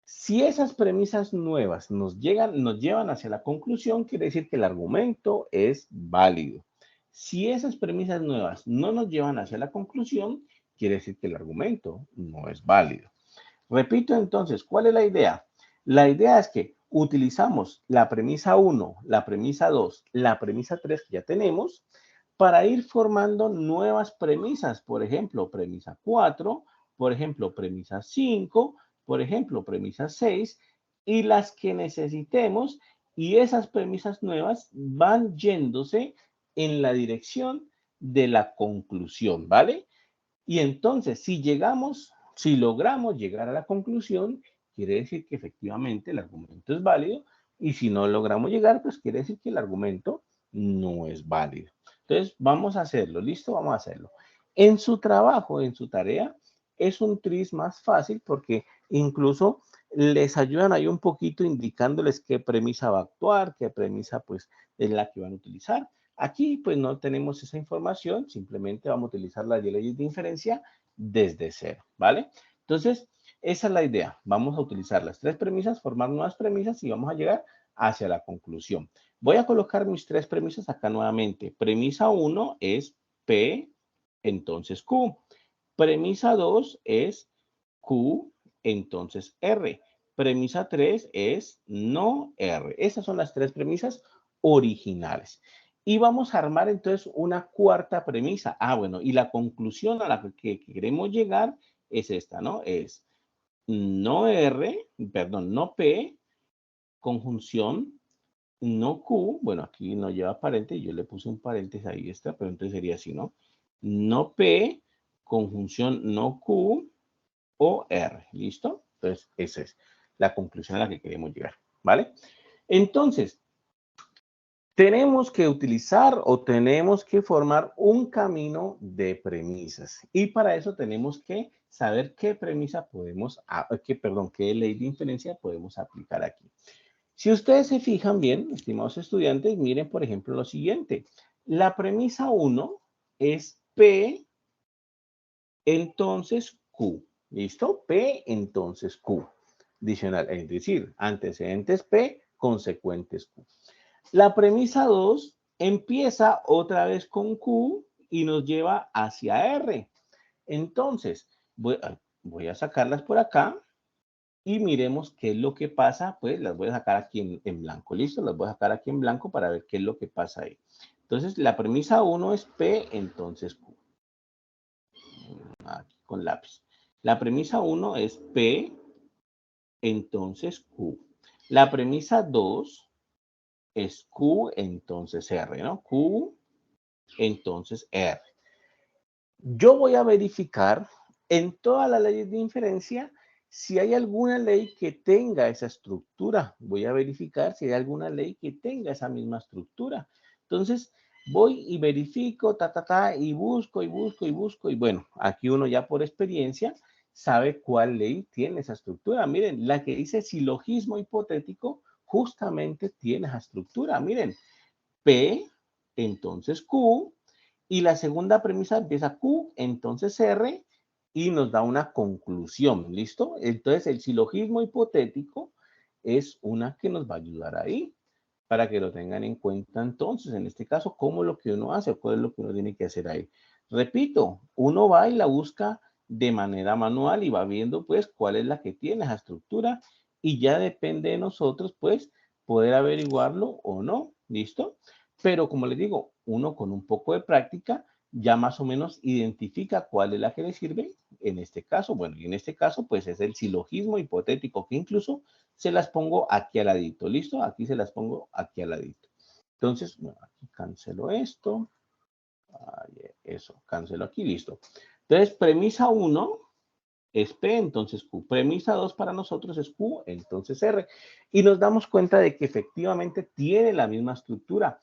Si esas premisas nuevas nos llevan hacia la conclusión, quiere decir que el argumento es válido. Si esas premisas nuevas no nos llevan hacia la conclusión, quiere decir que el argumento no es válido. Repito entonces, ¿cuál es la idea? La idea es que utilizamos la premisa 1, la premisa 2, la premisa 3 que ya tenemos para ir formando nuevas premisas. Por ejemplo, premisa 4, por ejemplo, premisa 5, por ejemplo, premisa 6 y las que necesitemos, y esas premisas nuevas van yéndose en la dirección de la conclusión, ¿vale? Y entonces, si logramos llegar a la conclusión, quiere decir que efectivamente el argumento es válido, y si no logramos llegar, pues quiere decir que el argumento no es válido. Entonces, vamos a hacerlo, ¿listo? Vamos a hacerlo. En su trabajo, en su tarea, es un tris más fácil porque incluso les ayudan ahí un poquito indicándoles qué premisa va a actuar, qué premisa pues es la que van a utilizar. Aquí pues no tenemos esa información, simplemente vamos a utilizar las leyes de inferencia desde cero, ¿vale? Entonces, esa es la idea. Vamos a utilizar las tres premisas, formar nuevas premisas y vamos a llegar hacia la conclusión. Voy a colocar mis tres premisas acá nuevamente. Premisa 1 es P, entonces Q. Premisa 2 es Q, entonces R. Premisa 3 es no R. Esas son las tres premisas originales. Y vamos a armar entonces una cuarta premisa. Bueno, y la conclusión a la que queremos llegar es esta, ¿no? Es no R, perdón, no P, conjunción, no Q. Bueno, aquí no lleva paréntesis, yo le puse un paréntesis ahí está, pero entonces sería así, ¿no? No P, conjunción no Q o R, ¿listo? Entonces, esa es la conclusión a la que queremos llegar, ¿vale? Entonces, tenemos que utilizar o tenemos que formar un camino de premisas. Y para eso tenemos que saber qué premisa podemos, qué ley de inferencia podemos aplicar aquí. Si ustedes se fijan bien, estimados estudiantes, miren, por ejemplo, lo siguiente. La premisa 1 es P, entonces Q. ¿Listo? P, entonces Q. Adicional, es decir, antecedentes P, consecuentes Q. La premisa 2 empieza otra vez con Q y nos lleva hacia R. Entonces, voy a sacarlas por acá y miremos qué es lo que pasa. Pues las voy a sacar aquí en blanco. ¿Listo? Las voy a sacar aquí en blanco para ver qué es lo que pasa ahí. Entonces, la premisa 1 es P, entonces Q. Aquí con lápiz. La premisa 1 es P, entonces Q. La premisa 2 es Q, entonces R, ¿no? Q, entonces R. Yo voy a verificar en todas las leyes de inferencia si hay alguna ley que tenga esa estructura. Voy a verificar si hay alguna ley que tenga esa misma estructura. Entonces, voy y verifico, y busco, y busco, y busco. Y bueno, aquí uno ya por experiencia sabe cuál ley tiene esa estructura. Miren, la que dice silogismo hipotético justamente tiene esa estructura. Miren, P, entonces Q, y la segunda premisa empieza Q, entonces R, y nos da una conclusión, ¿listo? Entonces, el silogismo hipotético es una que nos va a ayudar ahí, para que lo tengan en cuenta entonces, en este caso, cómo es lo que uno hace, o cuál es lo que uno tiene que hacer ahí. Repito, uno va y la busca de manera manual y va viendo, pues, cuál es la que tiene esa estructura, y ya depende de nosotros, pues, poder averiguarlo o no, ¿listo? Pero como les digo, uno con un poco de práctica ya más o menos identifica cuál es la que le sirve en este caso. Bueno, y en este caso, pues es el silogismo hipotético, que incluso se las pongo aquí al ladito. ¿Listo? Aquí se las pongo aquí al ladito. Entonces, bueno, aquí cancelo esto. Eso, cancelo aquí, listo. Entonces, premisa 1 es P, entonces Q. Premisa 2 para nosotros es Q, entonces R. Y nos damos cuenta de que efectivamente tiene la misma estructura.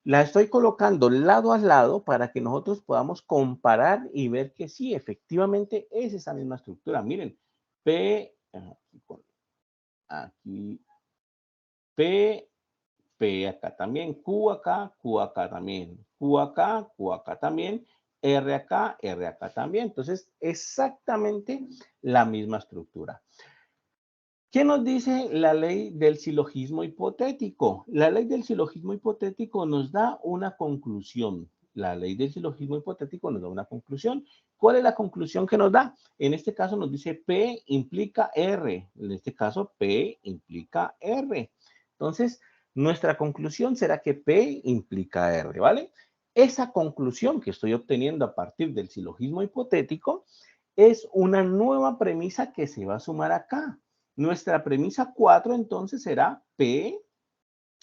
La estoy colocando lado a lado para que nosotros podamos comparar y ver que sí, efectivamente es esa misma estructura. Miren, P, aquí, P, P acá también, Q acá también, Q acá también, R acá también. Entonces, exactamente la misma estructura. ¿Qué nos dice la ley del silogismo hipotético? La ley del silogismo hipotético nos da una conclusión. La ley del silogismo hipotético nos da una conclusión. ¿Cuál es la conclusión que nos da? En este caso nos dice P implica R. En este caso, P implica R. Entonces, nuestra conclusión será que P implica R, ¿vale? Esa conclusión que estoy obteniendo a partir del silogismo hipotético es una nueva premisa que se va a sumar acá. Nuestra premisa 4 entonces será P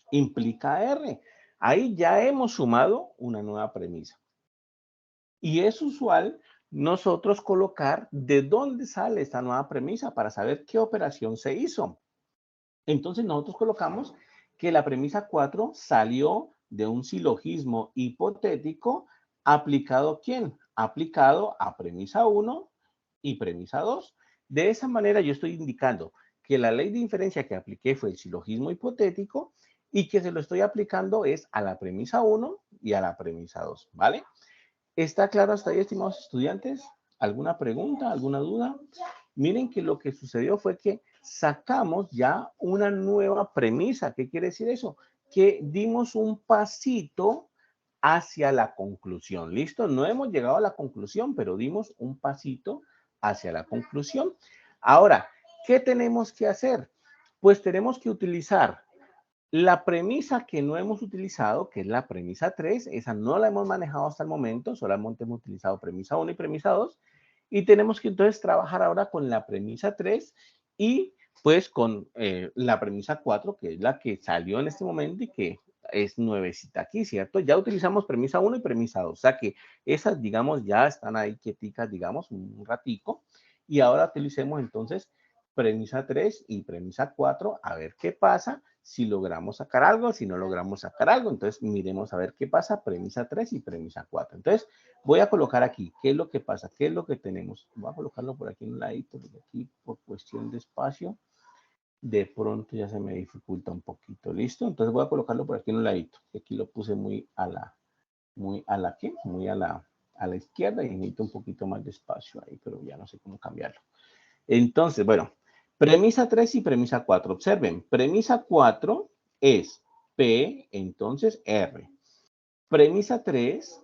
implica R. Ahí ya hemos sumado una nueva premisa. Y es usual nosotros colocar de dónde sale esta nueva premisa para saber qué operación se hizo. Entonces nosotros colocamos que la premisa 4 salió de un silogismo hipotético aplicado ¿a quién? Aplicado a premisa 1 y premisa 2. De esa manera yo estoy indicando que la ley de inferencia que apliqué fue el silogismo hipotético y que se lo estoy aplicando es a la premisa 1 y a la premisa 2, ¿vale? ¿Está claro hasta ahí, estimados estudiantes? ¿Alguna pregunta, alguna duda? Miren que lo que sucedió fue que sacamos ya una nueva premisa. ¿Qué quiere decir eso? Que dimos un pasito hacia la conclusión. ¿Listo? No hemos llegado a la conclusión, pero dimos un pasito hacia la conclusión. Ahora, ¿qué tenemos que hacer? Pues tenemos que utilizar la premisa que no hemos utilizado, que es la premisa 3, esa no la hemos manejado hasta el momento, solamente hemos utilizado premisa 1 y premisa 2, y tenemos que entonces trabajar ahora con la premisa 3 y pues con la premisa 4, que es la que salió en este momento y que es nuevecita aquí, ¿cierto? Ya utilizamos premisa 1 y premisa 2, o sea que esas, digamos, ya están ahí quieticas, digamos, un ratico, y ahora utilicemos entonces premisa 3 y premisa 4, a ver qué pasa, si logramos sacar algo, si no logramos sacar algo. Entonces, miremos a ver qué pasa, premisa 3 y premisa 4. Entonces, voy a colocar aquí, ¿qué es lo que pasa? ¿Qué es lo que tenemos? Voy a colocarlo por aquí en un ladito, porque aquí por cuestión de espacio, de pronto ya se me dificulta un poquito, ¿listo? Entonces voy a colocarlo por aquí en un ladito, que aquí lo puse muy a la, ¿qué? Muy a la izquierda y necesito un poquito más de espacio ahí, pero ya no sé cómo cambiarlo. Entonces, bueno, premisa 3 y premisa 4. Observen, premisa 4 es P, entonces R. Premisa 3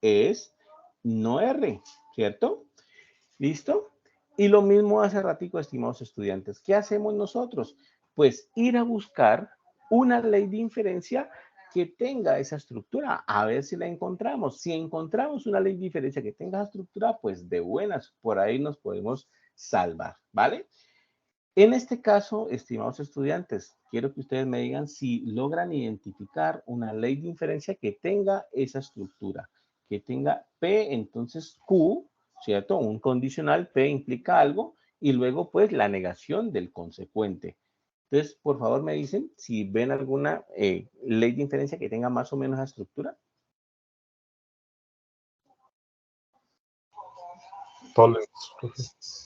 es no R, ¿cierto? ¿Listo? Y lo mismo hace ratico, estimados estudiantes. ¿Qué hacemos nosotros? Pues ir a buscar una ley de inferencia que tenga esa estructura, a ver si la encontramos. Si encontramos una ley de inferencia que tenga esa estructura, pues de buenas, por ahí nos podemos salvar, ¿vale? En este caso, estimados estudiantes, quiero que ustedes me digan si logran identificar una ley de inferencia que tenga esa estructura, que tenga P, entonces Q, ¿cierto? Un condicional, P implica algo, y luego pues la negación del consecuente. Entonces, por favor me dicen si ven alguna ley de inferencia que tenga más o menos esa estructura.
Tollens.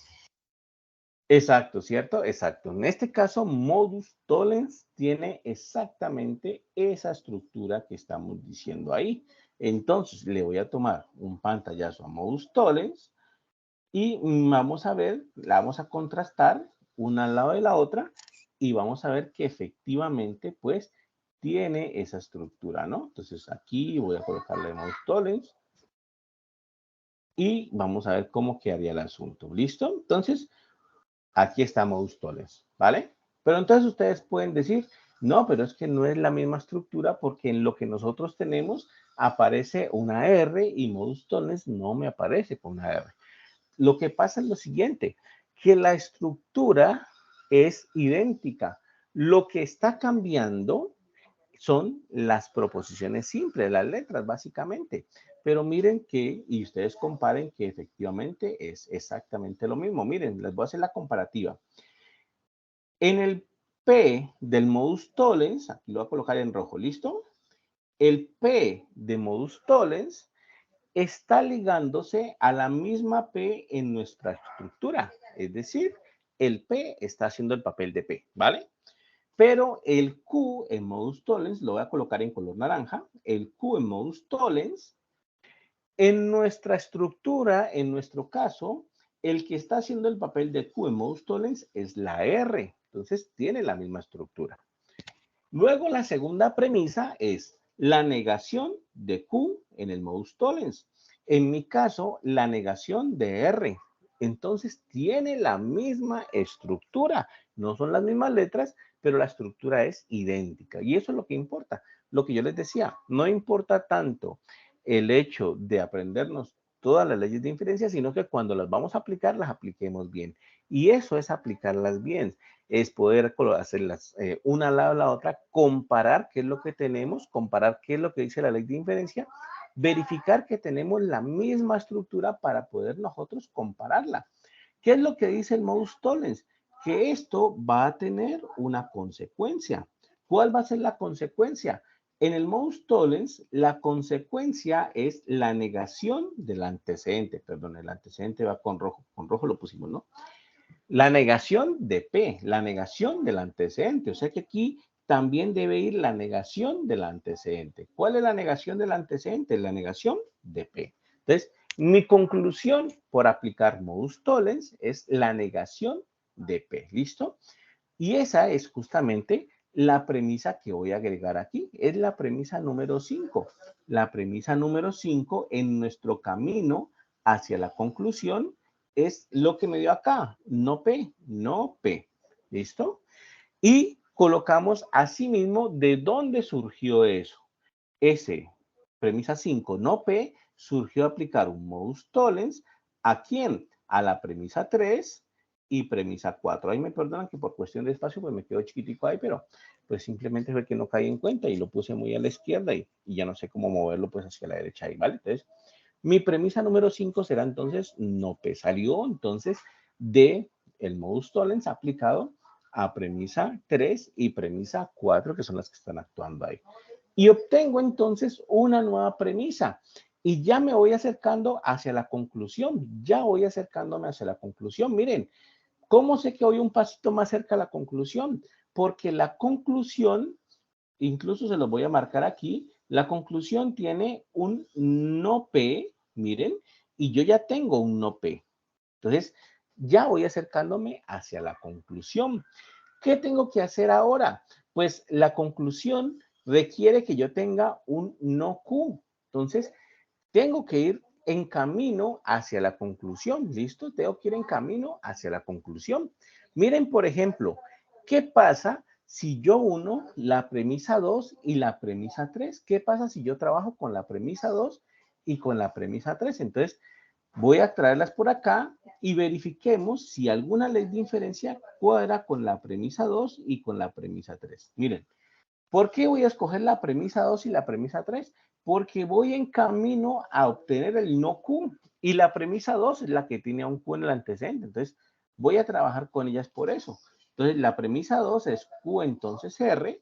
Exacto, ¿cierto? Exacto. En este caso, modus tollens tiene exactamente esa estructura que estamos diciendo ahí. Entonces, le voy a tomar un pantallazo a modus tollens y vamos a ver, la vamos a contrastar una al lado de la otra y vamos a ver que efectivamente, pues, tiene esa estructura, ¿no? Entonces, aquí voy a colocarle modus tollens y vamos a ver cómo quedaría el asunto. ¿Listo? Entonces, aquí está modus tollens, ¿vale? Pero entonces ustedes pueden decir, no, pero es que no es la misma estructura porque en lo que nosotros tenemos aparece una R y modus tollens no me aparece con una R. Lo que pasa es lo siguiente, que la estructura es idéntica. Lo que está cambiando son las proposiciones simples, las letras básicamente. Pero miren que, y ustedes comparen que efectivamente es exactamente lo mismo. Miren, les voy a hacer la comparativa. En el P del modus tollens, aquí lo voy a colocar en rojo, ¿listo? el P de modus tollens está ligándose a la misma P en nuestra estructura. Es decir, el P está haciendo el papel de P, ¿vale? Pero el Q en modus tollens, lo voy a colocar en color naranja, el Q en modus tollens, en nuestra estructura, en nuestro caso, el que está haciendo el papel de Q en modus tollens es la R. Entonces, tiene la misma estructura. Luego, la segunda premisa es la negación de Q en el modus tollens. En mi caso, la negación de R. Entonces, tiene la misma estructura. No son las mismas letras, pero la estructura es idéntica. Y eso es lo que importa. Lo que yo les decía, no importa tanto el hecho de aprendernos todas las leyes de inferencia, sino que cuando las vamos a aplicar, las apliquemos bien. Y eso es aplicarlas bien, es poder hacerlas una al lado de la otra, comparar qué es lo que tenemos, comparar qué es lo que dice la ley de inferencia, verificar que tenemos la misma estructura para poder nosotros compararla. ¿Qué es lo que dice el modus tollens? Que esto va a tener una consecuencia. ¿Cuál va a ser la consecuencia? En el modus tollens, la consecuencia es la negación del antecedente. Perdón, el antecedente va con rojo lo pusimos, ¿no? La negación de P, la negación del antecedente. O sea que aquí también debe ir la negación del antecedente. ¿Cuál es la negación del antecedente? La negación de P. Entonces, mi conclusión por aplicar modus tollens es la negación de P. ¿Listo? Y esa es justamente la premisa que voy a agregar aquí. Es la premisa número 5. La premisa número 5 en nuestro camino hacia la conclusión es lo que me dio acá. No P, no P. ¿Listo? Y colocamos asimismo de dónde surgió eso. Ese, premisa 5, no P, surgió aplicar un modus tollens. ¿A quién? A la premisa 3 y premisa 4. Ahí me perdonan que por cuestión de espacio pues me quedó chiquitico ahí, pero pues simplemente fue que no caí en cuenta y lo puse muy a la izquierda y ya no sé cómo moverlo pues hacia la derecha ahí, ¿vale? Entonces, mi premisa número 5 será entonces no P. Salió entonces de el modus tollens aplicado a premisa 3 y premisa 4, que son las que están actuando ahí. Y obtengo entonces una nueva premisa. Y ya me voy acercando hacia la conclusión. Ya voy acercándome hacia la conclusión. Miren, ¿cómo sé que voy un pasito más cerca a la conclusión? Porque la conclusión, incluso se los voy a marcar aquí, la conclusión tiene un no P, miren, y yo ya tengo un no P. Entonces, ya voy acercándome hacia la conclusión. ¿Qué tengo que hacer ahora? Pues la conclusión requiere que yo tenga un no Q. Entonces, tengo que ir en camino hacia la conclusión. ¿Listo? Tengo que ir en camino hacia la conclusión. Miren, por ejemplo, ¿qué pasa si yo uno la premisa 2 y la premisa 3? ¿Qué pasa si yo trabajo con la premisa 2 y con la premisa 3? Entonces, voy a traerlas por acá y verifiquemos si alguna ley de inferencia cuadra con la premisa 2 y con la premisa 3. Miren, ¿por qué voy a escoger la premisa 2 y la premisa 3? Porque voy en camino a obtener el no Q y la premisa 2 es la que tiene un Q en el antecedente. Entonces, voy a trabajar con ellas por eso. Entonces, la premisa 2 es Q entonces R,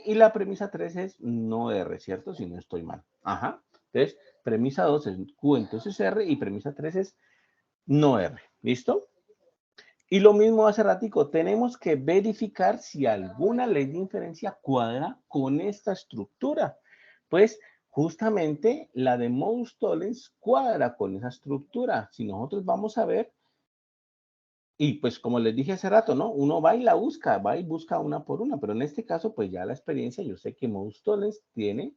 y la premisa 3 es no R, ¿cierto? Si no estoy mal. Ajá. Entonces, premisa 2 es Q entonces R y premisa 3 es no R. ¿Listo? Y lo mismo hace ratico, tenemos que verificar si alguna ley de inferencia cuadra con esta estructura. Pues justamente la de modus tollens cuadra con esa estructura. Si nosotros vamos a ver, y pues como les dije hace rato, ¿no? Uno va y la busca, va y busca una por una, pero en este caso, pues ya la experiencia, yo sé que modus tollens tiene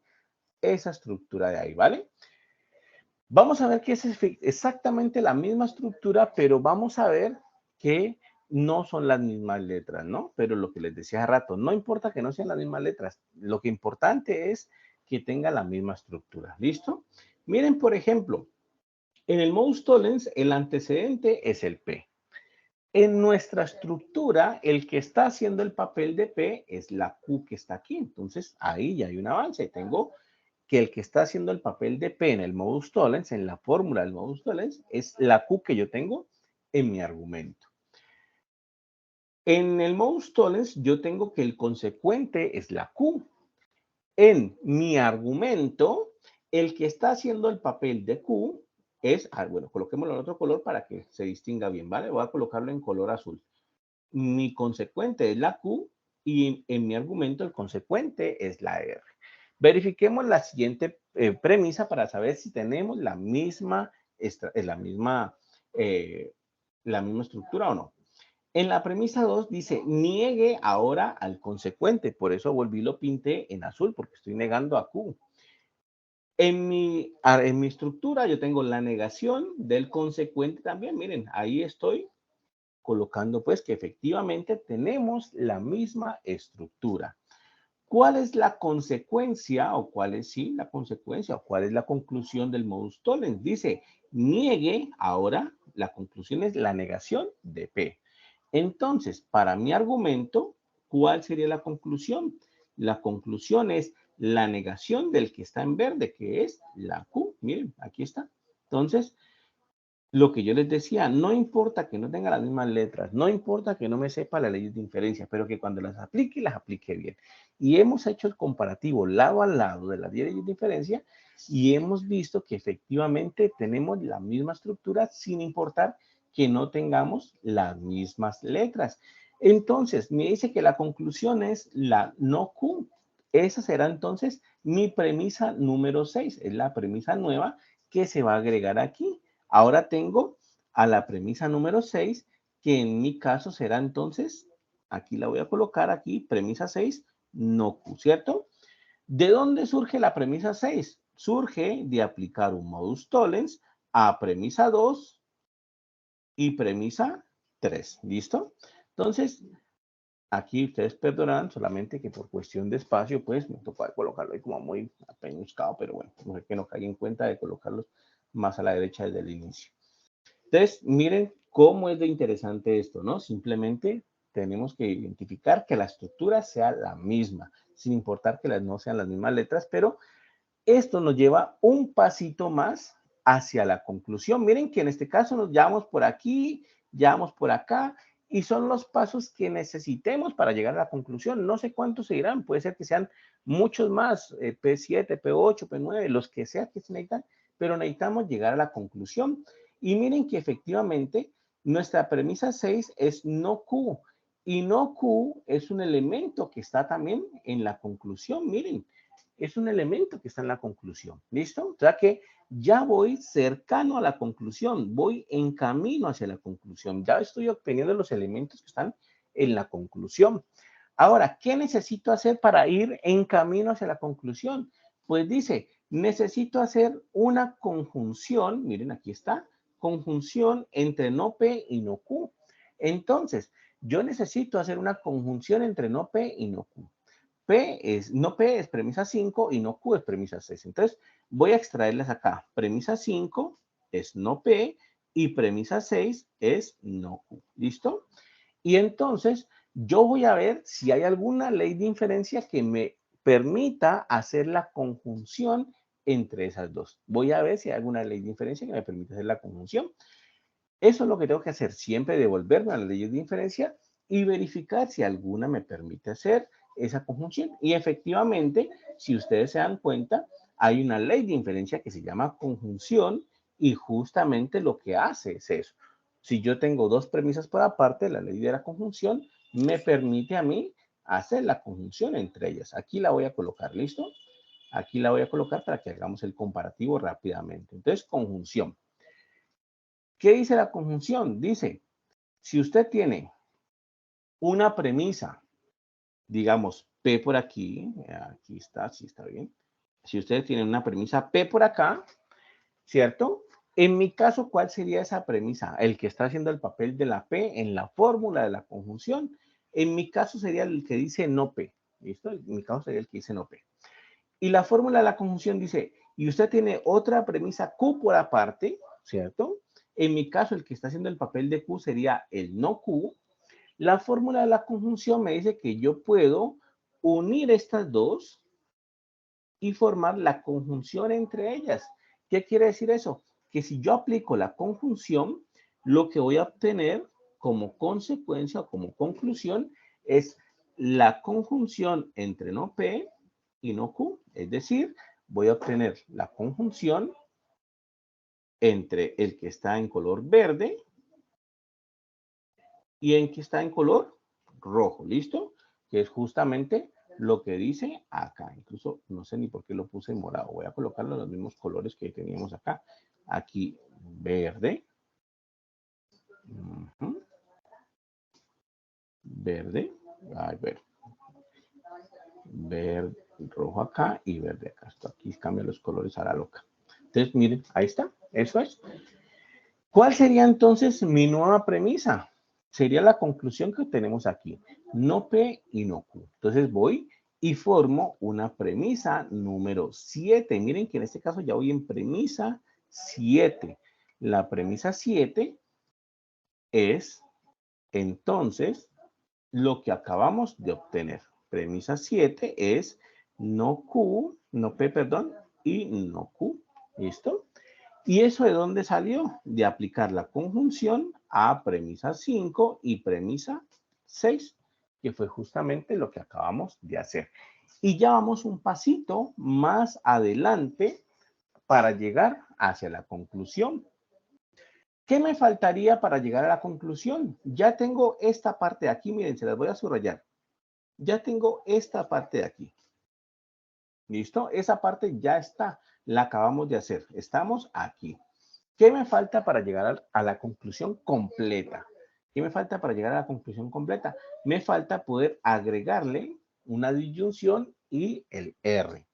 esa estructura de ahí, ¿vale? Vamos a ver que es exactamente la misma estructura, pero vamos a ver que no son las mismas letras, ¿no? Pero lo que les decía hace rato, no importa que no sean las mismas letras, lo que importante es que tenga la misma estructura, ¿listo? Miren, por ejemplo, en el modus tollens, el antecedente es el P. En nuestra estructura, el que está haciendo el papel de P es la Q que está aquí. Entonces, ahí ya hay un avance. Tengo que el que está haciendo el papel de P en el modus tollens, en la fórmula del modus tollens, es la Q que yo tengo en mi argumento. En el modus tollens yo tengo que el consecuente es la Q. En mi argumento, el que está haciendo el papel de Q es, bueno, coloquémoslo en otro color para que se distinga bien, ¿vale? Voy a colocarlo en color azul. Mi consecuente es la Q y en mi argumento el consecuente es la R. Verifiquemos la siguiente premisa para saber si tenemos la misma estructura o no. En la premisa 2 dice, niegue ahora al consecuente. Por eso volví y lo pinté en azul, porque estoy negando a Q. En mi estructura yo tengo la negación del consecuente también. Miren, ahí estoy colocando pues que efectivamente tenemos la misma estructura. ¿Cuál es la consecuencia o cuál es la consecuencia o cuál es la conclusión del modus tollens? Dice, niegue ahora, la conclusión es la negación de P. Entonces, para mi argumento, ¿cuál sería la conclusión? La conclusión es la negación del que está en verde, que es la Q. Miren, aquí está. Entonces, lo que yo les decía, no importa que no tenga las mismas letras, no importa que no me sepa las leyes de inferencia, pero que cuando las aplique bien. Y hemos hecho el comparativo lado a lado de las leyes de inferencia y hemos visto que efectivamente tenemos la misma estructura sin importar que no tengamos las mismas letras. Entonces, me dice que la conclusión es la no Q. Esa será entonces mi premisa número 6, es la premisa nueva que se va a agregar aquí. Ahora tengo a la premisa número 6, que en mi caso será entonces, aquí la voy a colocar aquí, premisa 6, no Q, ¿cierto? ¿De dónde surge la premisa 6? Surge de aplicar un modus tollens a premisa 2 y premisa 3, ¿listo? Entonces, aquí ustedes perdonarán solamente que por cuestión de espacio, pues me toca colocarlo ahí como muy apeñuscado, pero bueno, no sé que no caiga en cuenta de colocarlos más a la derecha desde el inicio. Entonces, miren cómo es de interesante esto, ¿no? Simplemente tenemos que identificar que la estructura sea la misma, sin importar que no sean las mismas letras, pero esto nos lleva un pasito más hacia la conclusión. Miren que en este caso nos llevamos por aquí, llevamos por acá, y son los pasos que necesitemos para llegar a la conclusión. No sé cuántos se irán, puede ser que sean muchos más, P7, P8, P9, los que sea que se necesitan, pero necesitamos llegar a la conclusión. Y miren que efectivamente nuestra premisa 6 es no Q, y no Q es un elemento que está también en la conclusión, miren, es un elemento que está en la conclusión, ¿listo? O sea que ya voy cercano a la conclusión, voy en camino hacia la conclusión, ya estoy obteniendo los elementos que están en la conclusión. Ahora, ¿qué necesito hacer para ir en camino hacia la conclusión? Pues dice, necesito hacer una conjunción, miren, aquí está, conjunción entre no P y no Q. Entonces, yo necesito hacer una conjunción entre no P y no Q. No P es premisa 5 y no Q es premisa 6. Entonces, voy a extraerlas acá. Premisa 5 es no P y premisa 6 es no Q. ¿Listo? Y entonces, yo voy a ver si hay alguna ley de inferencia que me permita hacer la conjunción entre esas dos. Voy a ver si hay alguna ley de inferencia que me permita hacer la conjunción. Eso es lo que tengo que hacer, siempre devolverme a las leyes de inferencia y verificar si alguna me permite hacer esa conjunción. Y efectivamente, si ustedes se dan cuenta, hay una ley de inferencia que se llama conjunción y justamente lo que hace es eso. Si yo tengo dos premisas por aparte, la ley de la conjunción me permite a mí hacer la conjunción entre ellas. Aquí la voy a colocar, ¿listo? Aquí la voy a colocar para que hagamos el comparativo rápidamente. Entonces, conjunción. ¿Qué dice la conjunción? Dice, si usted tiene una premisa, digamos, P por aquí está, sí está bien. Si usted tiene una premisa P por acá, ¿cierto? En mi caso, ¿cuál sería esa premisa? El que está haciendo el papel de la P en la fórmula de la conjunción. En mi caso sería el que dice no P, ¿listo? En mi caso sería el que dice no P. Y la fórmula de la conjunción dice, y usted tiene otra premisa Q por aparte, ¿cierto? En mi caso, el que está haciendo el papel de Q sería el no Q. La fórmula de la conjunción me dice que yo puedo unir estas dos y formar la conjunción entre ellas. ¿Qué quiere decir eso? Que si yo aplico la conjunción, lo que voy a obtener como consecuencia o como conclusión es la conjunción entre no P y no Q. Es decir, voy a obtener la conjunción entre el que está en color verde y el que está en color rojo. ¿Listo? Que es justamente lo que dice acá. Incluso no sé ni por qué lo puse en morado. Voy a colocarlo en los mismos colores que teníamos acá. Aquí verde. Verde. Ay, verde. Verde, rojo acá y verde acá. Esto aquí cambia los colores a la loca. Entonces, miren, ahí está. Eso es. ¿Cuál sería entonces mi nueva premisa? Sería la conclusión que tenemos aquí. No P y no Q. Entonces voy y formo una premisa número 7. Miren que en este caso ya voy en premisa 7. La premisa 7 es entonces lo que acabamos de obtener. Premisa 7 es no Q, no P, perdón, y no Q. ¿Listo? ¿Y eso de dónde salió? De aplicar la conjunción a premisa 5 y premisa 6, que fue justamente lo que acabamos de hacer. Y ya vamos un pasito más adelante para llegar hacia la conclusión. ¿Qué me faltaría para llegar a la conclusión? Ya tengo esta parte de aquí, miren, se las voy a subrayar. Ya tengo esta parte de aquí. ¿Listo? Esa parte ya está, la acabamos de hacer. Estamos aquí. ¿Qué me falta para llegar a la conclusión completa? ¿Qué me falta para llegar a la conclusión completa? Me falta poder agregarle una disyunción y el R.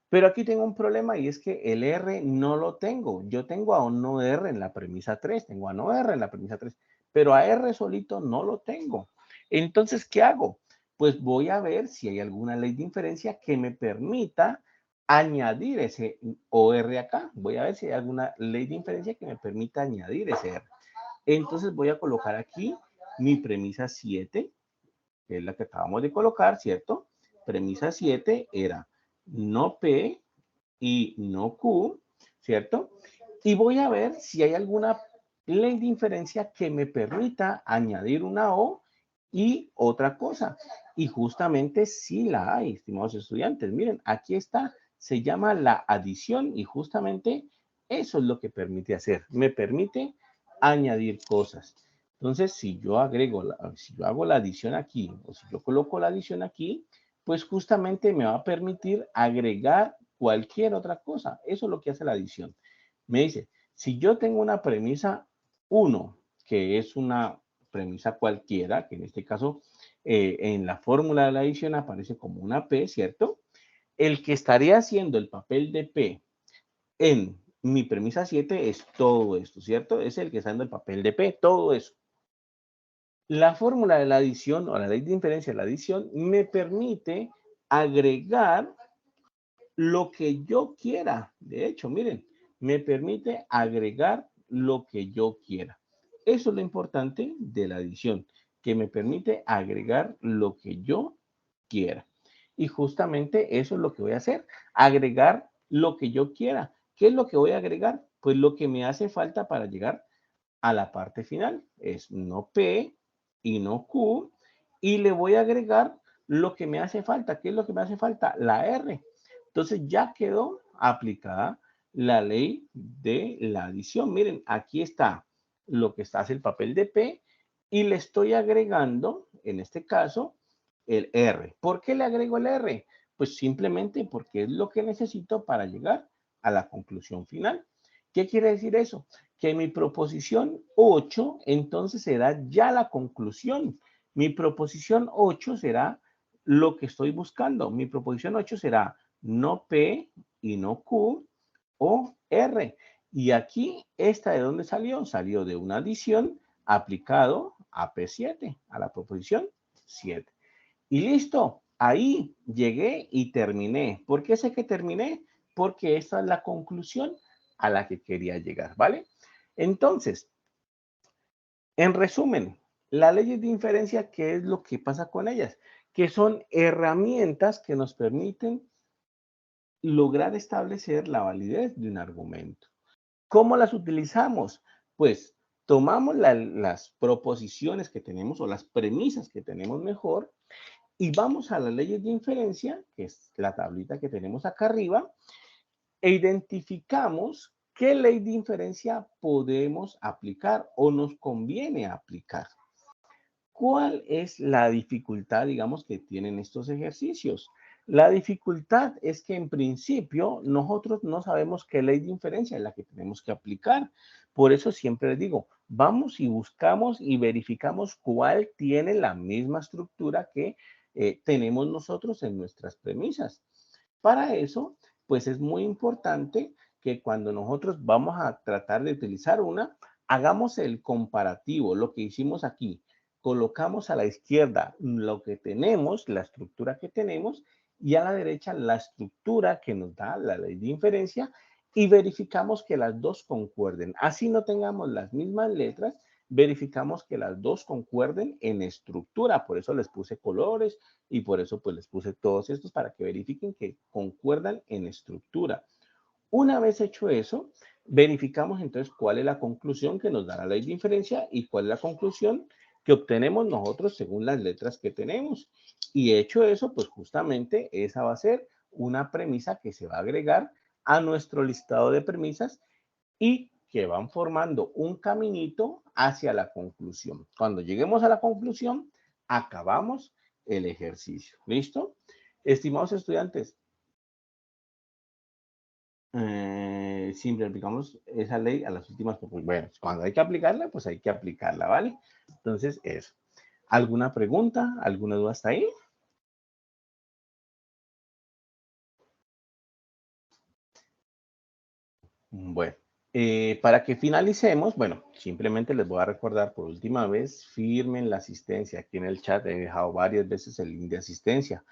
Pero aquí tengo un problema y es que el R no lo tengo. Yo tengo a no R en la premisa 3, tengo a no R en la premisa 3, pero a R solito no lo tengo. Entonces, ¿qué hago? Pues voy a ver si hay alguna ley de inferencia que me permita añadir ese OR acá. Voy a ver si hay alguna ley de inferencia que me permita añadir ese R. Entonces voy a colocar aquí mi premisa 7, que es la que acabamos de colocar, ¿cierto? Premisa 7 era no P y no Q, ¿cierto? Y voy a ver si hay alguna ley de inferencia que me permita añadir una O y otra cosa. Y justamente sí la hay, estimados estudiantes. Miren, aquí está, se llama la adición y justamente eso es lo que permite hacer. Me permite añadir cosas. Entonces, si yo hago la adición aquí, o si yo coloco la adición aquí, pues justamente me va a permitir agregar cualquier otra cosa. Eso es lo que hace la adición. Me dice, si yo tengo una premisa 1, que es una premisa cualquiera, que en este caso en la fórmula de la adición aparece como una P, ¿cierto? El que estaría haciendo el papel de P en mi premisa 7 es todo esto, ¿cierto? Es el que está dando el papel de P, todo eso. La fórmula de la adición o la ley de inferencia de la adición me permite agregar lo que yo quiera. De hecho, miren, me permite agregar lo que yo quiera. Eso es lo importante de la adición, que me permite agregar lo que yo quiera. Y justamente eso es lo que voy a hacer, agregar lo que yo quiera. ¿Qué es lo que voy a agregar? Pues lo que me hace falta para llegar a la parte final. Es no P y no Q. Y le voy a agregar lo que me hace falta. ¿Qué es lo que me hace falta? La R. Entonces ya quedó aplicada la ley de la adición. Miren, aquí está lo que hace el papel de P y le estoy agregando, en este caso, el R. ¿Por qué le agrego el R? Pues simplemente porque es lo que necesito para llegar a la conclusión final. ¿Qué quiere decir eso? Que mi proposición 8 entonces será ya la conclusión. Mi proposición 8 será lo que estoy buscando. Mi proposición 8 será no P y no Q o R. Y aquí, ¿esta de dónde salió? Salió de una adición aplicado a P7, a la proposición 7. Y listo, ahí llegué y terminé. ¿Por qué sé que terminé? Porque esta es la conclusión a la que quería llegar, ¿vale? Entonces, en resumen, las leyes de inferencia, ¿qué es lo que pasa con ellas? Que son herramientas que nos permiten lograr establecer la validez de un argumento. ¿Cómo las utilizamos? Pues tomamos las proposiciones que tenemos o las premisas que tenemos mejor y vamos a las leyes de inferencia, que es la tablita que tenemos acá arriba, e identificamos qué ley de inferencia podemos aplicar o nos conviene aplicar. ¿Cuál es la dificultad, digamos, que tienen estos ejercicios? La dificultad es que en principio nosotros no sabemos qué ley de inferencia es la que tenemos que aplicar. Por eso siempre les digo, vamos y buscamos y verificamos cuál tiene la misma estructura que tenemos nosotros en nuestras premisas. Para eso, pues es muy importante que cuando nosotros vamos a tratar de utilizar una, hagamos el comparativo, lo que hicimos aquí. Colocamos a la izquierda lo que tenemos, la estructura que tenemos, y a la derecha la estructura que nos da la ley de inferencia y verificamos que las dos concuerden. Así no tengamos las mismas letras, verificamos que las dos concuerden en estructura. Por eso les puse colores y por eso pues les puse todos estos para que verifiquen que concuerdan en estructura. Una vez hecho eso, verificamos entonces cuál es la conclusión que nos da la ley de inferencia y cuál es la conclusión que obtenemos nosotros según las letras que tenemos. Y hecho eso, pues justamente esa va a ser una premisa que se va a agregar a nuestro listado de premisas y que van formando un caminito hacia la conclusión. Cuando lleguemos a la conclusión, acabamos el ejercicio. ¿Listo? Estimados estudiantes, siempre aplicamos esa ley a las últimas propuestas. Bueno, cuando hay que aplicarla, pues hay que aplicarla, ¿vale? Entonces, eso. ¿Alguna pregunta? ¿Alguna duda hasta ahí? Bueno, para que finalicemos, bueno, simplemente les voy a recordar por última vez, firmen la asistencia. Aquí en el chat he dejado varias veces el link de asistencia.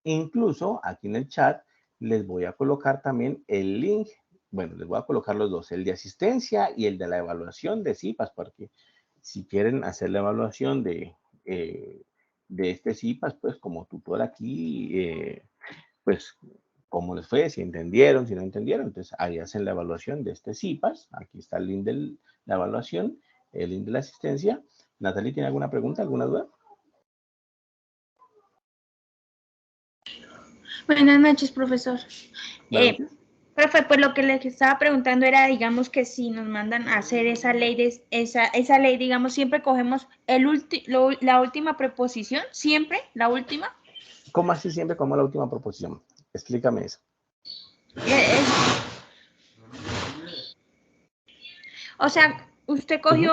Incluso aquí en el chat les voy a colocar también el link, bueno, les voy a colocar los dos, el de asistencia y el de la evaluación de CIPAS, porque si quieren hacer la evaluación de este CIPAS, pues como tutor aquí, pues cómo les fue, si entendieron, si no entendieron, entonces ahí hacen la evaluación de este CIPAS, aquí está el link de la evaluación, el link de la asistencia. Natalie, ¿tiene alguna pregunta, alguna duda?
Buenas noches, profesor.
Buenas noches.
Profe, pues lo que les estaba preguntando era, digamos, que si nos mandan a hacer esa ley, esa ley, digamos, siempre cogemos la última preposición, siempre, la última.
¿Cómo así siempre como la última proposición? Explícame eso.
O sea, usted cogió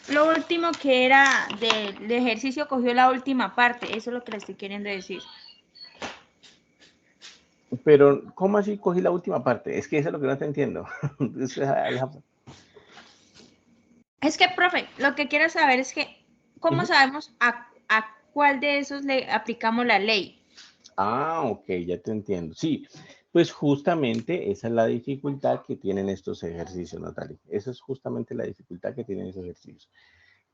lo último que era del ejercicio, cogió la última parte, eso es lo que le estoy queriendo decir.
Pero, ¿cómo así cogí la última parte? Es que eso es lo que no te entiendo.
Es que, profe, lo que quiero saber es que, ¿cómo sabemos a cuál de esos le aplicamos la ley?
Ah, ok, ya te entiendo. Sí, pues justamente esa es la dificultad que tienen estos ejercicios, Natalie. Esa es justamente la dificultad que tienen esos ejercicios.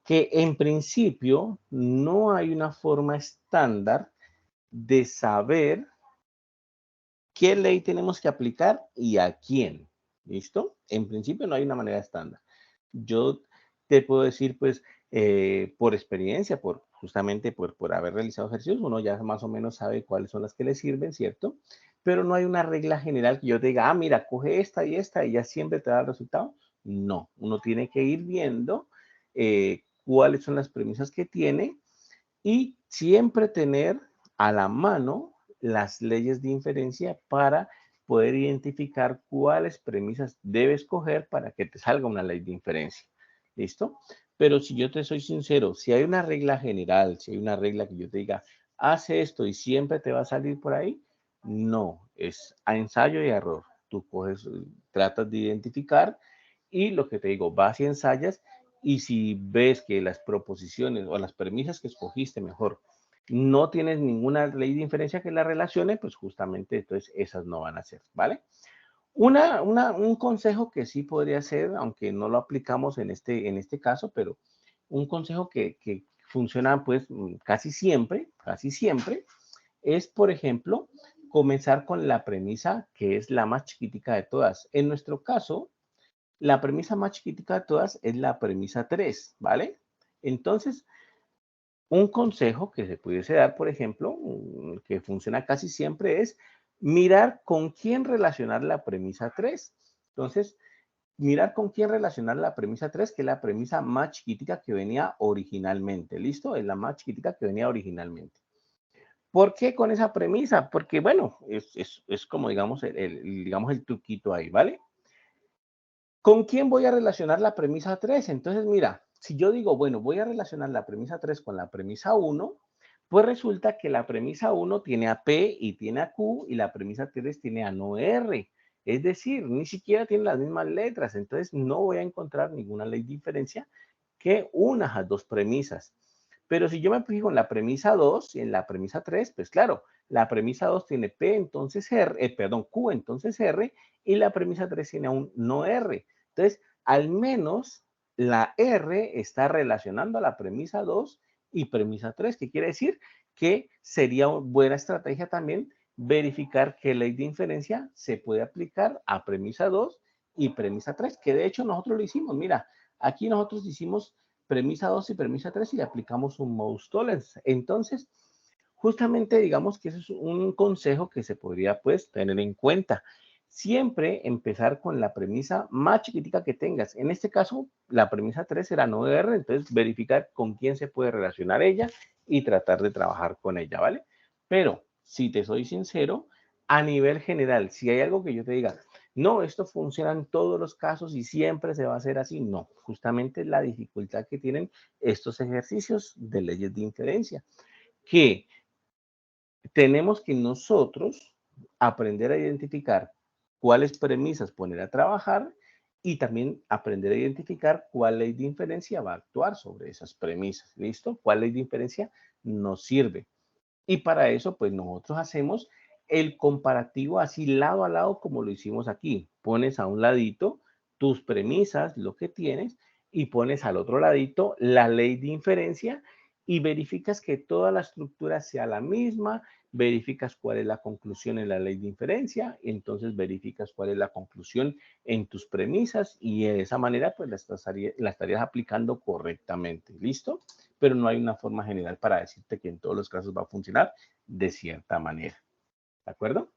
Que en principio no hay una forma estándar de saber qué ley tenemos que aplicar y a quién. ¿Listo? En principio no hay una manera estándar. Yo te puedo decir, pues, por experiencia, justamente por haber realizado ejercicios, uno ya más o menos sabe cuáles son las que le sirven, ¿cierto? Pero no hay una regla general que yo te diga, ah, mira, coge esta y ya siempre te da el resultado. No, uno tiene que ir viendo cuáles son las premisas que tiene y siempre tener a la mano las leyes de inferencia para poder identificar cuáles premisas debes coger para que te salga una ley de inferencia. ¿Listo? Pero si yo te soy sincero, si hay una regla general, si hay una regla que yo te diga, haz esto y siempre te va a salir por ahí, no, es a ensayo y error. Tú coges, tratas de identificar y lo que te digo, vas y ensayas y si ves que las proposiciones o las premisas que escogiste mejor no tienes ninguna ley de inferencia que la relacione, pues justamente entonces esas no van a ser, ¿vale? Un consejo que sí podría ser, aunque no lo aplicamos en este caso, pero un consejo que funciona pues casi siempre, es, por ejemplo, comenzar con la premisa que es la más chiquitica de todas. En nuestro caso, La premisa más chiquitica de todas es la premisa 3, ¿vale? Entonces, un consejo que se pudiese dar, por ejemplo, que funciona casi siempre es mirar con quién relacionar la premisa 3. Entonces, mirar con quién relacionar la premisa 3, que es la premisa más chiquitica que venía originalmente. ¿Listo? Es la más chiquitica que venía originalmente. ¿Por qué con esa premisa? Porque, bueno, es como, digamos, el truquito ahí, ¿vale? ¿Con quién voy a relacionar la premisa 3? Entonces, mira, si yo digo, bueno, voy a relacionar la premisa 3 con la premisa 1, pues resulta que la premisa 1 tiene a P y tiene a Q y la premisa 3 tiene a no R. Es decir, ni siquiera tienen las mismas letras, entonces no voy a encontrar ninguna ley de diferencia que una a las dos premisas. Pero si yo me fijo en la premisa 2 y en la premisa 3, pues claro, la premisa 2 tiene P, entonces R, Q, entonces R, y la premisa 3 tiene un no R. Entonces, al menos la R está relacionando a la premisa 2 y premisa 3, que quiere decir que sería una buena estrategia también verificar qué ley de inferencia se puede aplicar a premisa 2 y premisa 3, que de hecho nosotros lo hicimos. Mira, aquí nosotros hicimos premisa 2 y premisa 3 y le aplicamos un Mohs tolerance. Entonces, justamente digamos que ese es un consejo que se podría pues tener en cuenta. Siempre empezar con la premisa más chiquitica que tengas. En este caso, la premisa 3 era no R, entonces verificar con quién se puede relacionar ella y tratar de trabajar con ella, ¿vale? Pero, si te soy sincero, a nivel general, si hay algo que yo te diga, no, esto funciona en todos los casos y siempre se va a hacer así, no. Justamente la dificultad que tienen estos ejercicios de leyes de inferencia, que tenemos que nosotros aprender a identificar cuáles premisas poner a trabajar y también aprender a identificar cuál ley de inferencia va a actuar sobre esas premisas. ¿Listo? ¿Cuál ley de inferencia nos sirve? Y para eso, pues nosotros hacemos el comparativo así lado a lado como lo hicimos aquí. Pones a un ladito tus premisas, lo que tienes, y pones al otro ladito la ley de inferencia y verificas que toda la estructura sea la misma, verificas cuál es la conclusión en la ley de inferencia, y entonces verificas cuál es la conclusión en tus premisas y de esa manera pues la estarías aplicando correctamente. ¿Listo? Pero no hay una forma general para decirte que en todos los casos va a funcionar de cierta manera. ¿De acuerdo?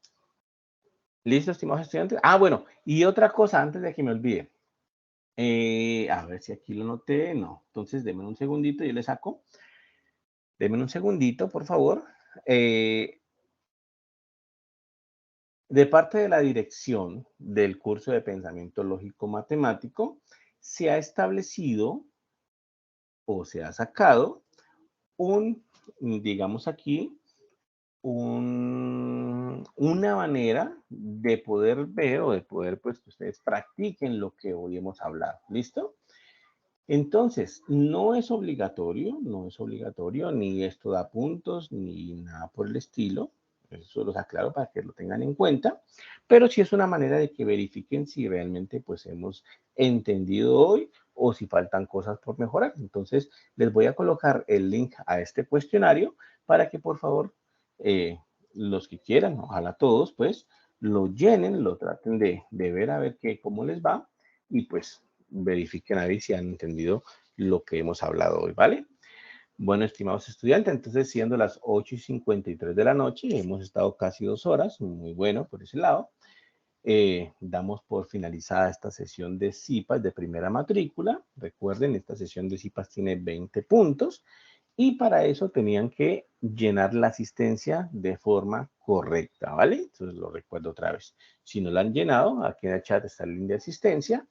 ¿Listo, estimados estudiantes? Ah, bueno, y otra cosa antes de que me olvide. A ver si aquí lo noté. No, entonces denme un segundito, yo le saco. Denme un segundito, por favor. De parte de la dirección del curso de pensamiento lógico matemático, se ha establecido o se ha sacado digamos aquí, una manera de poder ver o de poder, pues, que ustedes practiquen lo que hoy hemos hablado. ¿Listo? Entonces, no es obligatorio, ni esto da puntos, ni nada por el estilo. Eso los aclaro para que lo tengan en cuenta, pero sí es una manera de que verifiquen si realmente pues hemos entendido hoy o si faltan cosas por mejorar. Entonces, les voy a colocar el link a este cuestionario para que por favor los que quieran, ojalá todos, pues lo llenen, lo traten de ver a ver cómo les va y pues verifiquen a ver si han entendido lo que hemos hablado hoy, ¿vale? Bueno, estimados estudiantes, entonces siendo las 8:53 de la noche, hemos estado casi 2 horas, muy bueno por ese lado. Damos por finalizada esta sesión de CIPAS de primera matrícula. Recuerden, esta sesión de CIPAS tiene 20 puntos y para eso tenían que llenar la asistencia de forma correcta, ¿vale? Entonces lo recuerdo otra vez. Si no la han llenado, aquí en el chat está el link de asistencia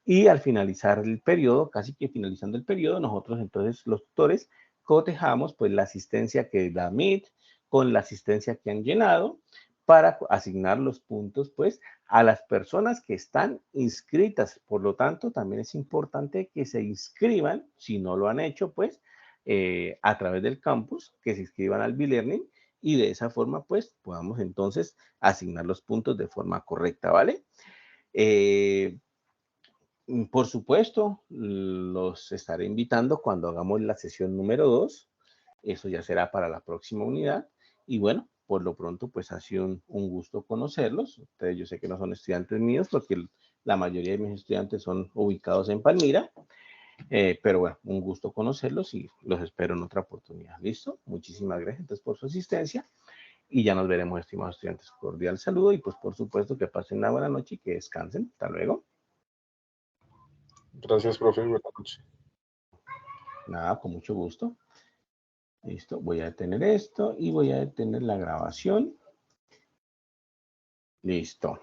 y al finalizar el periodo, casi que finalizando el periodo, nosotros entonces los tutores cotejamos pues la asistencia que da MIT con la asistencia que han llenado para asignar los puntos pues a las personas que están inscritas. Por lo tanto, también es importante que se inscriban, si no lo han hecho pues, a través del campus, que se inscriban al B-Learning y de esa forma pues podamos entonces asignar los puntos de forma correcta, ¿vale? Por supuesto, los estaré invitando cuando hagamos la sesión número 2. Eso ya será para la próxima unidad. Y bueno, por lo pronto, pues ha sido un gusto conocerlos. Ustedes yo sé que no son estudiantes míos porque La mayoría de mis estudiantes son ubicados en Palmira, pero bueno, un gusto conocerlos y los espero en otra oportunidad. ¿Listo? Muchísimas gracias entonces por su asistencia y ya nos veremos, estimados estudiantes. Cordial saludo y pues por supuesto que pasen una buena noche y que descansen. Hasta luego.
Gracias, profe. Buenas noches.
Nada, con mucho gusto. Listo, voy a detener esto y voy a detener la grabación. Listo.